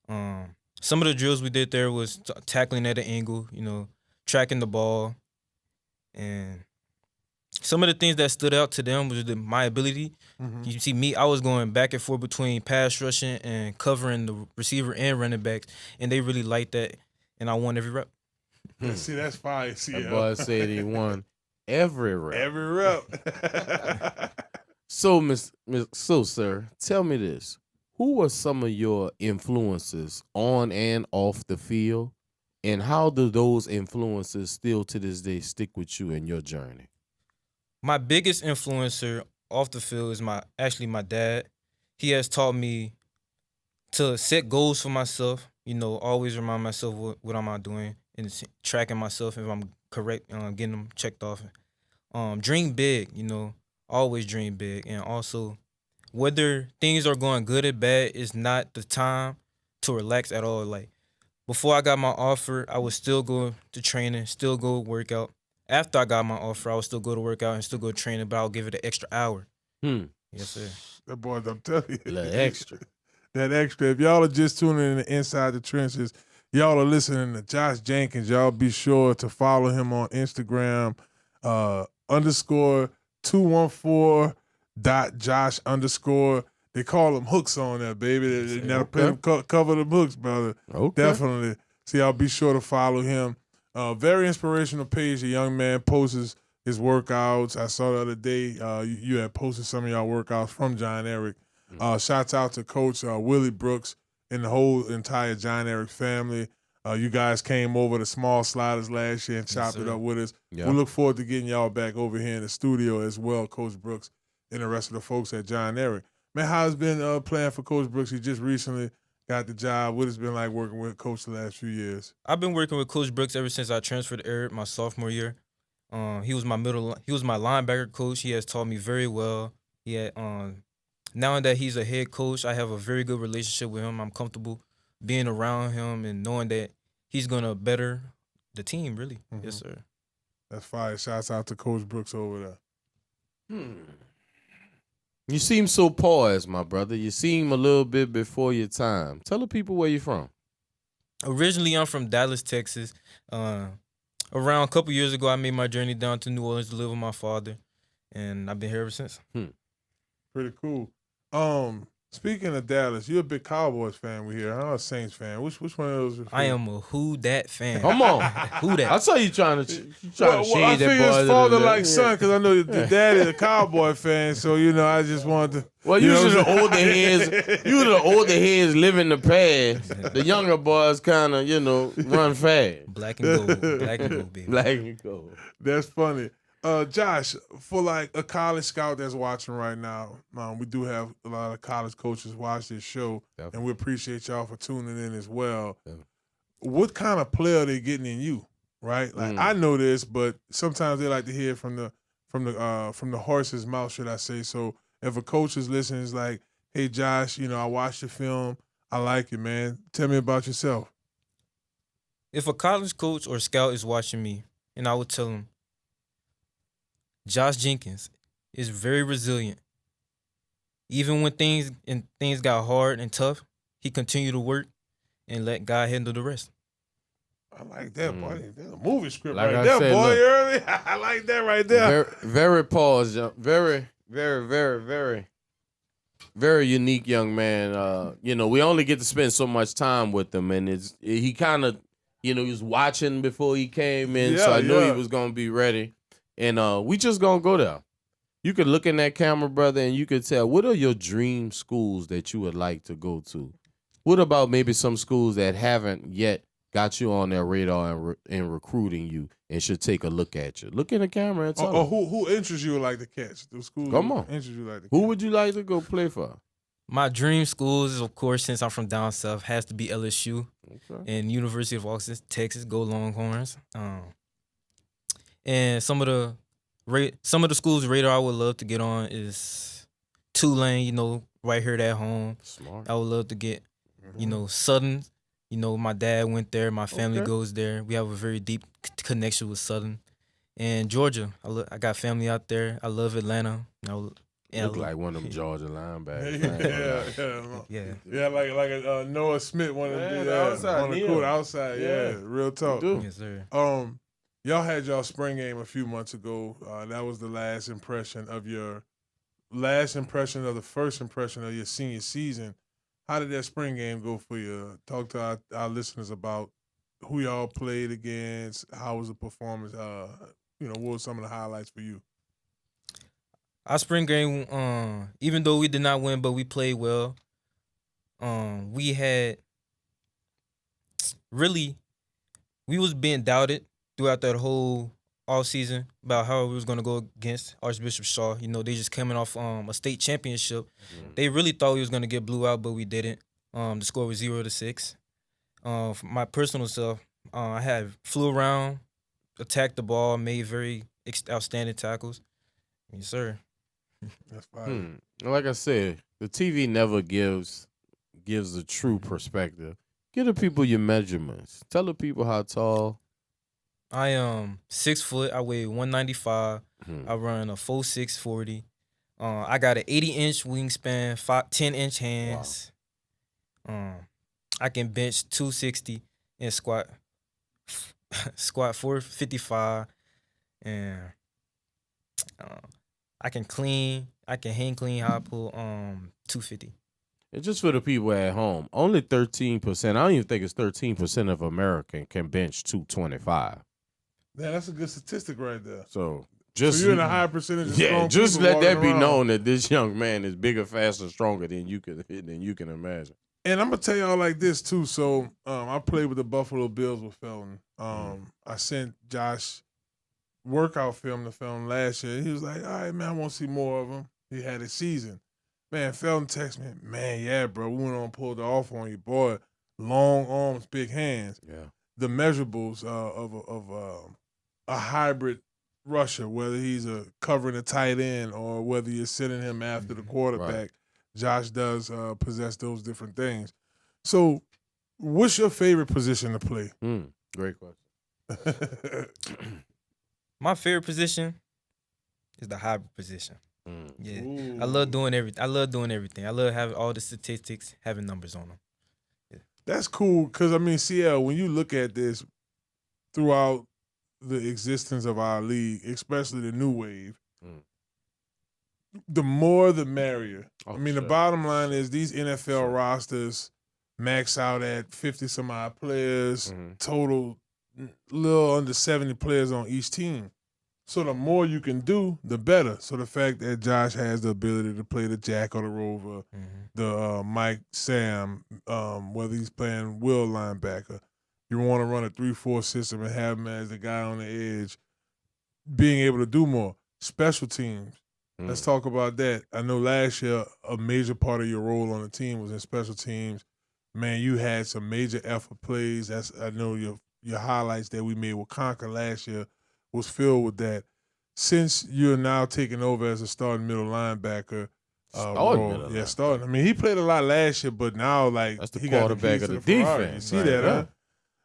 Some of the drills we did there was tackling at an angle, tracking the ball. And some of the things that stood out to them was my ability. Mm-hmm. You see me, I was going back and forth between pass rushing and covering the receiver and running backs, and they really liked that, and I won every rep. See, that's fire. See, That boy said he won every rep. every rep. So, sir, tell me this. Who were some of your influences on and off the field? And how do those influences still to this day stick with you in your journey? My biggest influencer off the field is my dad. He has taught me to set goals for myself, always remind myself what am I doing and tracking myself if I'm correct, getting them checked off. Dream big, always dream big. And also, whether things are going good or bad, it's not the time to relax at all. Like, before I got my offer, I would still go to training, still go work out. After I got my offer, I would still go to work out and still go to training, but I'll give it an extra hour. Yes, sir. That boy, I'm telling you. A little extra. That extra. If y'all are just tuning in to Inside the Trenches, y'all are listening to Josh Jenkins. Y'all be sure to follow him on Instagram, _214.josh_. They call them hooks on there, baby. They gotta put them, cover them hooks, brother. Okay. Definitely. So y'all be sure to follow him. Very inspirational page. The young man posts his workouts. I saw the other day you had posted some of y'all workouts from John Eric. Shouts out to Coach Willie Brooks and the whole entire John Eric family. You guys came over to Small Sliders last year and chopped it up with us. Yeah. We look forward to getting y'all back over here in the studio as well, Coach Brooks and the rest of the folks at John Eric. Man, how it's been playing for Coach Brooks? He just recently got the job. What it's been like working with Coach the last few years? I've been working with Coach Brooks ever since I transferred to Ehret my sophomore year. He was my linebacker coach. He has taught me very well. He had now that he's a head coach, I have a very good relationship with him. I'm comfortable being around him and knowing that he's gonna better the team. Really, Yes, sir. That's fire. Shouts out to Coach Brooks over there. You seem so poised, my brother. You seem a little bit before your time. Tell the people where you're from. Originally, I'm from Dallas, Texas. Around a couple years ago, I made my journey down to New Orleans to live with my father, and I've been here ever since. Pretty cool. Speaking of Dallas, you're a big Cowboys fan. We hear. I'm a Saints fan. Which one of those? I am a Who Dat fan. Come on. Who Dat? I saw you trying to shade I that figure boy. it's father like son because I know the dad is a Cowboy fan. So I just wanted to. Well, usually the older heads live in the past. The younger boys kind of, run fast. Black and gold. Black and gold, baby. Black and gold. That's funny. Josh, for like a college scout that's watching right now, we do have a lot of college coaches watch this show, and we appreciate y'all for tuning in as well. What kind of player are they getting in you, right? Like I know this, but sometimes they like to hear from the horse's mouth, should I say? So if a coach is listening, it's like, hey, Josh, I watched the film, I like it, man. Tell me about yourself. If a college coach or scout is watching me, and I would tell them, Josh Jenkins is very resilient. Even when things got hard and tough, he continued to work and let God handle the rest. I like that, boy. That's a movie script Like right I there, said, boy. look. You heard me? I like that right there. Very pause, very, very, very, very, very unique young man. We only get to spend so much time with him, and he kind of, he was watching before he came in, so I knew he was gonna be ready, and we just gonna go there. You could look in that camera, brother, and you could tell, what are your dream schools that you would like to go to? What about maybe some schools that haven't yet got you on their radar and recruiting you and should take a look at you? Look in the camera and tell them. Who interests you would like to catch? The schools Come on. interest you like to catch? Who would you like to go play for? My dream schools, of course, since I'm from down south, has to be LSU Okay. and University of Austin, Texas. Go Longhorns. And some of the schools radar I would love to get on is Tulane. Right here at home. Smart. I would love to get, Southern. My dad went there. My family Okay. goes there. We have a very deep connection with Southern. And Georgia. I got family out there. I love Atlanta. Look like one of them Georgia linebackers. Yeah. like a Noah Smith wanted to do the that. outside, On the yeah. court outside, Yeah. yeah. Real talk. do. Yes, sir. Y'all had y'all spring game a few months ago. That was the last impression of the first impression of your senior season. How did that spring game go for you? Talk to our listeners about who y'all played against. How was the performance? What were some of the highlights for you? Our spring game, even though we did not win, but we played well. We was being doubted throughout that whole off season about how we was gonna go against Archbishop Shaw. They just coming off a state championship. They really thought we was gonna get blew out, but we didn't. The score was 0-6. For my personal self, I flew around, attacked the ball, made very outstanding tackles. Yes, sir. That's fine. Like I said, the TV never gives a true perspective. Give the people your measurements. Tell the people how tall. I am 6 foot. I weigh 195. I run a 4.6 40. I got an 80-inch wingspan, 10-inch hands. I can bench 260 and squat 455, and I can clean. I can hang clean, high pull 250. And just for the people at home, only 13%. I don't even think it's 13% of American can bench 225. Yeah, that's a good statistic right there. So So you're in a high percentage of strong just people let that walking be around. known that this young man is bigger, faster, stronger than you can imagine. And I'm gonna tell y'all like this too. So I played with the Buffalo Bills with Felton. I sent Josh workout film to Felton last year. He was like, "All right, man, I want to see more of him." He had a season. Man, Felton texted me, "Man, yeah, bro, we went on pulled it off on you, boy. Long arms, big hands." Yeah. The measurables of a hybrid rusher, whether he's covering a tight end or whether you're sending him after the quarterback. Right. Josh does possess those different things. So, what's your favorite position to play? Great question. My favorite position is the hybrid position. Yeah, Ooh. I love doing everything. I love having all the statistics, having numbers on them. That's cool because, CL, when you look at this throughout the existence of our league, especially the new wave, the more the merrier. The bottom line is these NFL rosters max out at 50-some-odd players, total little under 70 players on each team. So the more you can do, the better. So the fact that Josh has the ability to play the Jack or the Rover, the Mike Sam, whether he's playing will linebacker, you want to run a 3-4 system and have him as the guy on the edge, being able to do more. Special teams. Let's talk about that. I know last year a major part of your role on the team was in special teams. Man, you had some major effort plays. I know your highlights that we made with Conker last year was filled with that. Since you're now taking over as a starting middle linebacker, starting. He played a lot last year, but now that's the he got quarterback the of the Ferrari. defense. You see right, that,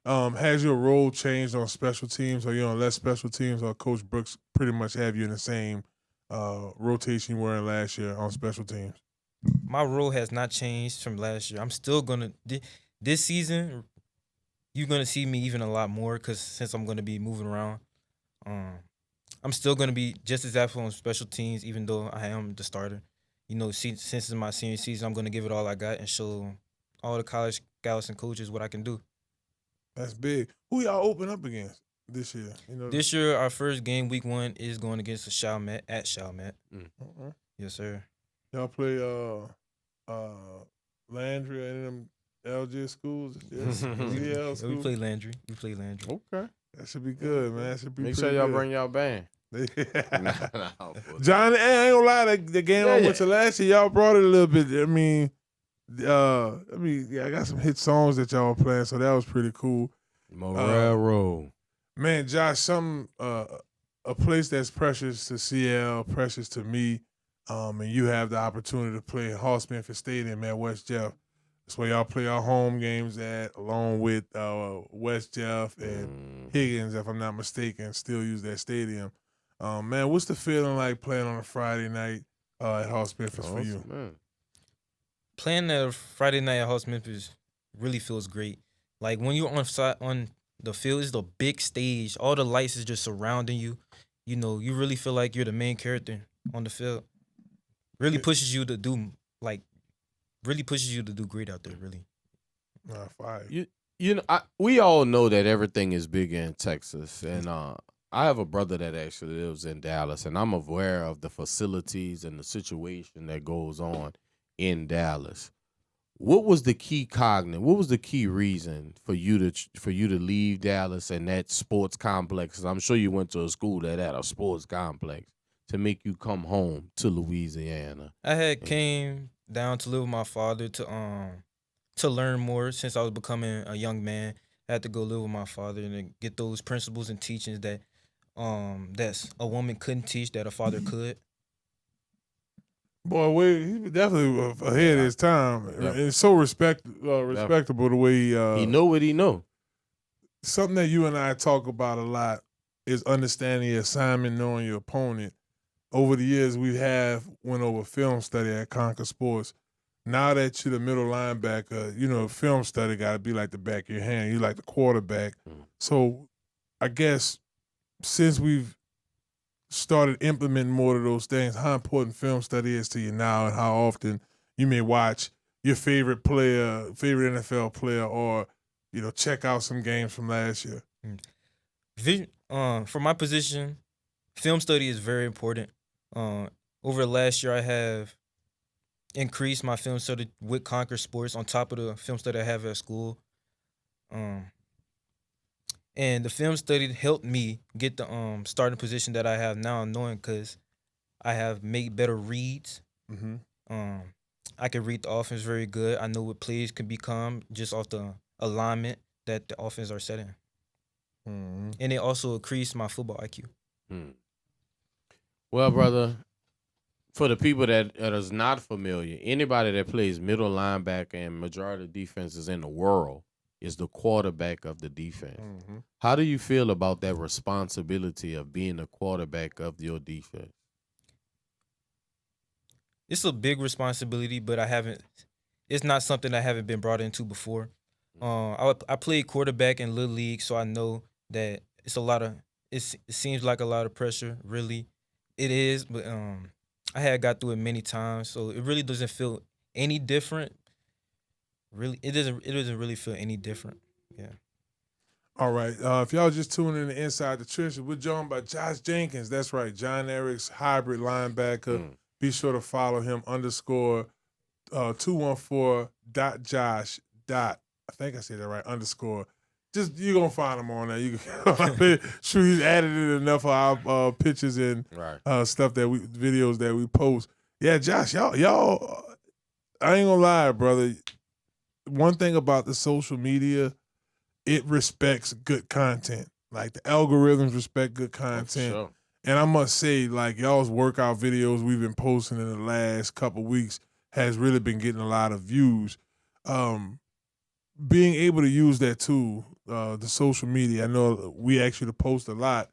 huh? Has your role changed on special teams? Are you on less special teams, or Coach Brooks pretty much have you in the same rotation you were in last year on special teams? My role has not changed from last year. I'm still gonna this season. you're gonna see me even a lot more because since I'm gonna be moving around, I'm still gonna be just as active on special teams, even though I am the starter. You know, since it's my senior season, I'm gonna give it all I got and show all the college scouts and coaches what I can do. That's big. Who y'all open up against this year? You know, This year, our first game, week 1, is going against the Chalmette at Chalmette. Okay. Yes, sir. Y'all play Landry and them LG schools. Yes. LL Yeah, we schools? play Landry. Okay. That should be good, man. That should be Make pretty sure y'all good. bring y'all band. John, I ain't gonna lie, the game I went to last year, y'all brought it a little bit. I mean, yeah, I got some hit songs that y'all were playing, so that was pretty cool. Morale Road. Man, Josh, a place that's precious to CL, precious to me, and you have the opportunity to play at Hall Memphis Stadium at West Jeff. That's where y'all play our home games at, along with West Jeff and Higgins, if I'm not mistaken, still use that stadium. Man, what's the feeling like playing on a Friday night at Hall Memphis for you? Man. Playing that Friday night at House Memphis really feels great. Like when you're on the field, it's the big stage. All the lights is just surrounding you. You know, you really feel like you're the main character on the field. Really pushes you to do great out there. Really. Fire. You know, we all know that everything is big in Texas, and I have a brother that actually lives in Dallas, and I'm aware of the facilities and the situation that goes on in Dallas. What was the key What was the key reason for you to leave Dallas and that sports complex? 'Cause I'm sure you went to a school that had a sports complex to make you come home to Louisiana. I had came down to live with my father to learn more since I was becoming a young man. I had to go live with my father and then get those principles and teachings that that's a woman couldn't teach that a father could. Boy, he was definitely ahead of his time. Yep. It's so respectable the way He know what he know. something that you and I talk about a lot is understanding your assignment, knowing your opponent. Over the years, we have went over film study at Concord Sports. Now that you're the middle linebacker, you know, film study got to be like the back of your hand. You're like the quarterback. So I guess since we've started implementing more of those things, how important film study is to you now and how often you may watch your favorite NFL player, or, you know, check out some games from last year. For my position, film study is very important. Over the last year, I have increased my film study with Concord Sports on top of the film study I have at school. And the film study helped me get the starting position that I have now, knowing because I have made better reads. I can read the offense very good. I know what plays can become just off the alignment that the offense are setting. And it also increased my football IQ. Well, brother, for the people that is not familiar, anybody that plays middle linebacker and majority of defenses in the world is the quarterback of the defense. How do you feel about that responsibility of being the quarterback of your defense? It's a big responsibility, but it's not something I haven't been brought into before. I played quarterback in Little League, so I know that it seems like a lot of pressure, really. It is, but I had got through it many times, so it really doesn't feel any different. Really, it doesn't really feel any different. Yeah. All right. If y'all just tuning in to Inside the Trenches, we're joined by Josh Jenkins. That's right. John Eric's hybrid linebacker. Be sure to follow him _214.josh. I think I said that right. _ Just you're gonna find him on there. Sure, he's added it enough of our pictures and stuff videos that we post. Yeah, Josh, y'all. I ain't gonna lie, brother. One thing about the social media, it respects good content. Like the algorithms respect good content. Sure. And I must say, like, y'all's workout videos we've been posting in the last couple weeks has really been getting a lot of views. Being able to use that tool, the social media, I know we actually post a lot.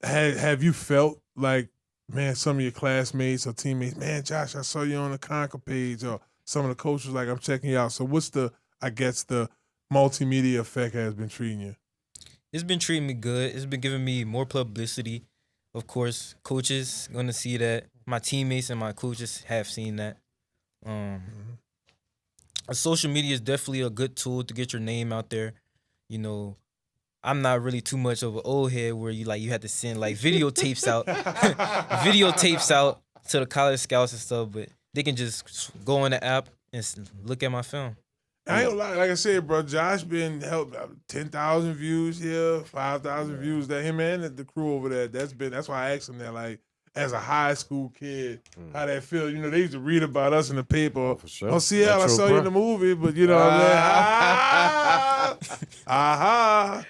Have you felt like, man, some of your classmates or teammates, man, Josh, I saw you on the Concord page, or some of the coaches like, I'm checking you out. So what's the multimedia effect has been treating you? It's been treating me good. It's been giving me more publicity. Of course, coaches gonna see that. My teammates and my coaches have seen that. Social media is definitely a good tool to get your name out there. You know, I'm not really too much of an old head where you had to send like videotapes out, videotapes out to the college scouts and stuff. But they can just go on the app and look at my film. I ain't gonna lie, like I said, bro, Josh been helped 10,000 views here, 5,000 views that him and the crew over there. That's why I asked him that, like, as a high school kid, how that feel. You know, they used to read about us in the paper. Oh, for sure. Oh, CL, I saw you in the movie, but you know what I'm saying? Aha.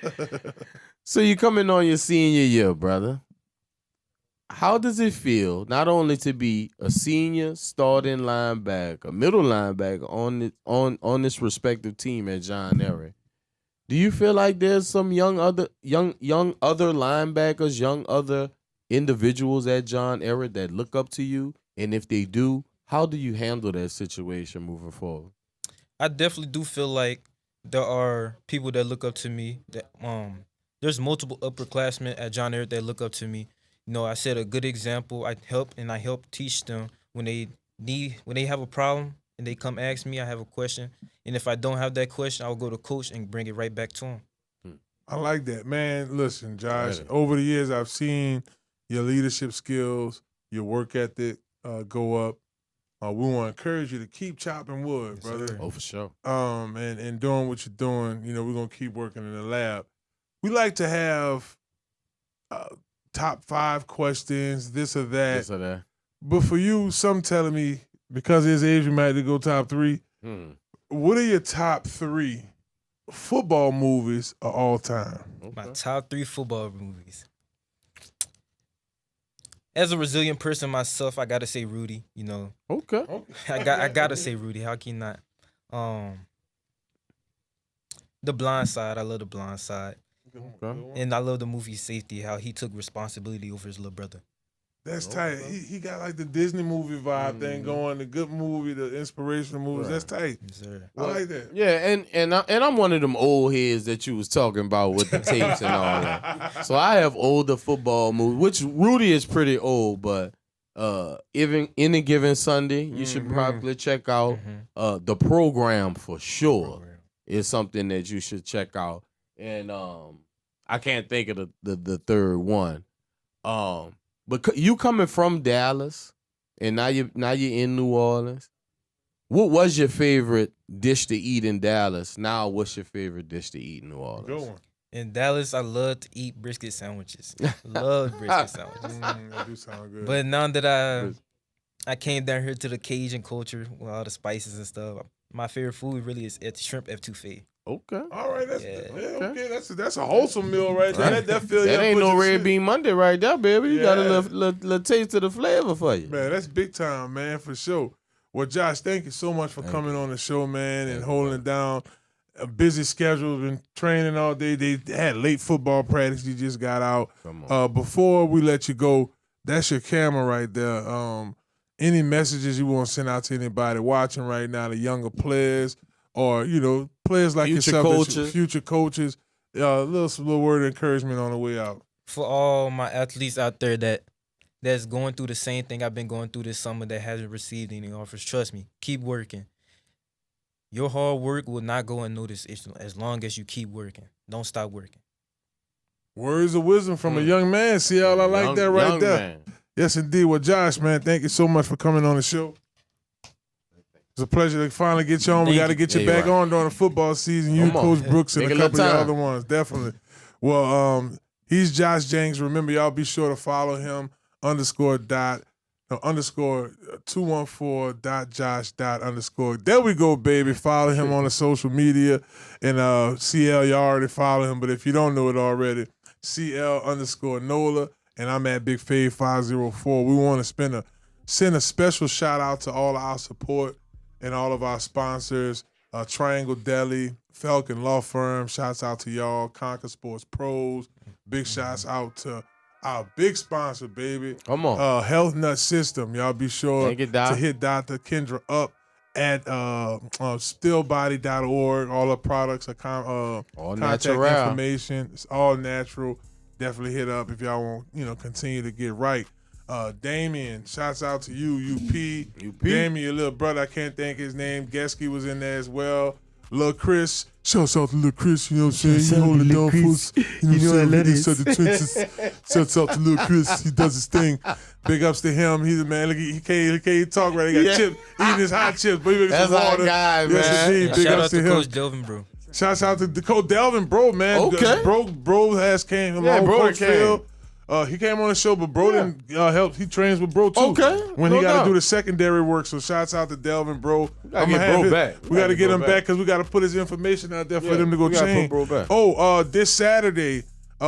So you coming on your senior year, brother. How does it feel not only to be a senior starting linebacker, middle linebacker on this respective team at John Ehret? Do you feel like there's some young other linebackers, young other individuals at John Ehret that look up to you? And if they do, how do you handle that situation moving forward? I definitely do feel like there are people that look up to me. That there's multiple upperclassmen at John Ehret that look up to me. You know, I set a good example. I help teach them when they have a problem and they come ask me, I have a question. And if I don't have that question, I'll go to coach and bring it right back to him. I like that, man. Listen, Josh, over the years I've seen your leadership skills, your work ethic go up. We want to encourage you to keep chopping wood, brother. Sir. Oh, for sure. And doing what you're doing. You know, we're going to keep working in the lab. We like to have top 5 questions, this or that. This or that. But for you, some telling me, because of his age, we might have to go top 3. What are your top 3 football movies of all time? Okay. My top 3 football movies. As a resilient person myself, I gotta say Rudy. You know, Okay. I gotta say Rudy. How can you not? The Blind Side. I love The Blind Side. Okay. And I love the movie Safety, how he took responsibility over his little brother. That's tight. He got like the Disney movie vibe thing going, the good movie, the inspirational movies. Right. That's tight. Yes, sir. I like that. Yeah, and I'm one of them old heads that you was talking about with the tapes and all that. So I have older football movies, which Rudy is pretty old, but even any given Sunday, you should probably check out the program for sure. Is something that you should check out. And I can't think of the third one. But you coming from Dallas, and now you're in New Orleans. What was your favorite dish to eat in Dallas? Now, what's your favorite dish to eat in New Orleans? Good one. In Dallas, I love to eat brisket sandwiches. Love brisket sandwiches. That do sound good. But now that I came down here to the Cajun culture with all the spices and stuff, my favorite food really is shrimp etouffee. Okay. All right, Yeah. okay. That's a wholesome meal right there. That feel That ain't no Red Bean Monday right there, baby. You got a Yeah. little taste of the flavor for you. Man, that's big time, man, for sure. Well, Josh, thank you so much for coming on the show, man, and holding it down. A busy schedule, been training all day. They had late football practice. You just got out. Come on. Before we let you go, that's your camera right there. Any messages you want to send out to anybody watching right now, the younger players, or players like Future yourself, coaches. future coaches, little word of encouragement on the way out. For all my athletes out there that's going through the same thing I've been going through this summer that hasn't received any offers, trust me, keep working. Your hard work will not go unnoticed as long as you keep working. Don't stop working. Words of wisdom from a young man. See how I like that right young there. man. Yes, indeed. Well, Josh, man, thank you so much for coming on the show. It's a pleasure to finally get you on. We got to get you back on during the football season. You, Come on. Coach Brooks, and Take a a little couple of the time. other ones, definitely. Well, he's Josh Jenks. Remember, y'all be sure to follow him _214.josh._. There we go, baby. Follow him on the social media. And CL, you already follow him. But if you don't know it already, CL_NOLA. And I'm at Big Fave 504. We want to send a special shout out to all our support and all of our sponsors. Triangle Deli, Falcon Law Firm. Shouts out to y'all. Conquer Sports Pros. Big shouts out to our big sponsor, baby. Come on. Health Nut System. Y'all be sure Thank you, Doc. to hit Dr. Kendra up at stillbody.org. All the products are All contact natural. information. It's all natural. Definitely hit up if y'all want, continue to get right. Damian, shouts out to you, UP. Damian, your little brother, I can't think his name. Geske was in there as well. Lil Chris, shouts out to Lil Chris, you know what I'm saying? He hold it down for us. You know what I'm saying? Inside the trenches. Shouts out to Lil Chris, he does his thing. Big ups to him. He's a man. Look, he can't talk right. He got chips, eating his hot chips, but he drinking some water. Guy, man. Yes, indeed. Big Shout ups out to to him. Coach Delvin, bro. Shouts out to the Coach Delvin, bro, man. Okay. Bro has came along with bro Coach came. Phil. He came on the show, but bro didn't help. He trains with bro too. Okay, When no he got doubt. to do the secondary work. So shouts out to Delvin, bro. Gotta get bro back. We got to get him back because we got to put his information out there for them to go we gotta change. put bro back. Oh, this Saturday,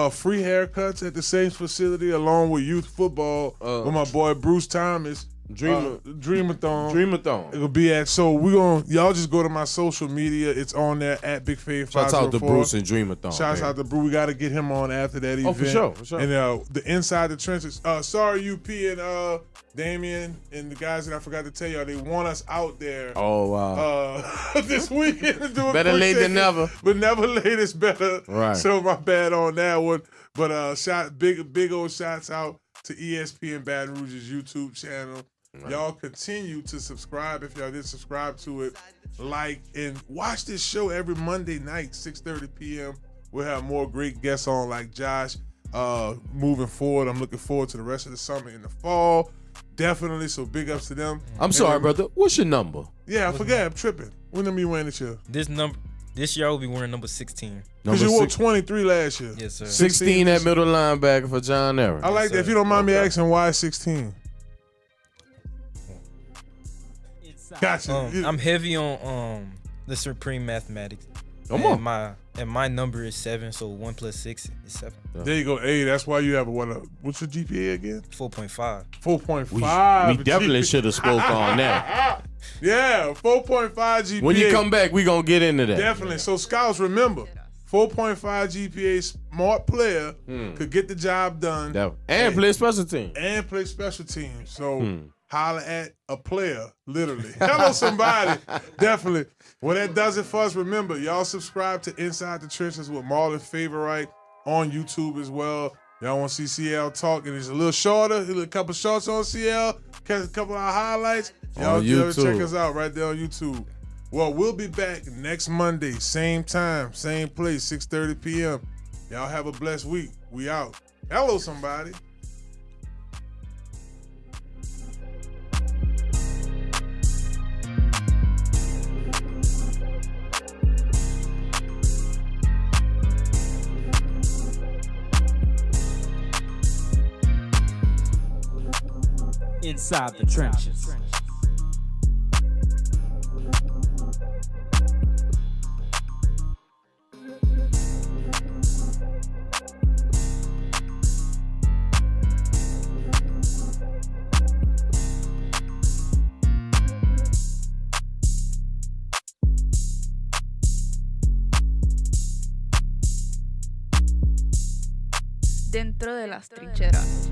free haircuts at the Saints facility along with youth football with my boy Bruce Thomas. Dreamathon. It'll be at, so y'all just go to my social media. It's on there at Big Fave 504. Shouts out to Bruce and Dreamathon. Shouts out to Bruce. We got to get him on after that event. Oh, for sure. And the Inside the Trenches. Sorry, UP and Damian and the guys that I forgot to tell y'all, they want us out there. Oh, wow. This weekend. To do a Better quick late than thing. never. But never late is better. Right. So my bad on that one. But big old shouts out to ESPN Baton Rouge's YouTube channel. Right. Y'all continue to subscribe if y'all didn't subscribe to it. Like and watch this show every Monday night, 6:30 p.m. We'll have more great guests on like Josh. Moving forward, I'm looking forward to the rest of the summer in the fall. Definitely, so big ups to them. I'm sorry, brother. What's your number? Yeah, I forgot. I'm tripping. What number you wearing this year? This year I will be wearing number 16. Because you wore 23 last year. Yes, sir. 16 at middle linebacker for John Ehret. I like that. If you don't mind me asking, why 16? Gotcha. I'm heavy on the supreme mathematics. Come and on. my number is 7, so 1 plus 6 is 7. There you go. Hey, that's why you have what's your GPA again? 4.5. 4.5. We definitely should have spoke on that. Yeah, 4.5 GPA. When you come back, we gonna get into that. Definitely. So scouts, remember, 4.5 GPA, smart player, could get the job done. And play special team. And play special teams. So holler at a player, literally. Hello, somebody. Definitely. Well, that does it for us. Remember, y'all subscribe to Inside the Trenches with Marlon Favorite on YouTube as well. Y'all want to see CL talk, and it's a little shorter, a couple shorts on CL, catch a couple of our highlights. Y'all check us out right there on YouTube. Well, we'll be back next Monday, same time, same place, 6:30 p.m. Y'all have a blessed week. We out. Hello, somebody. Inside the trenches. Dentro de las trincheras.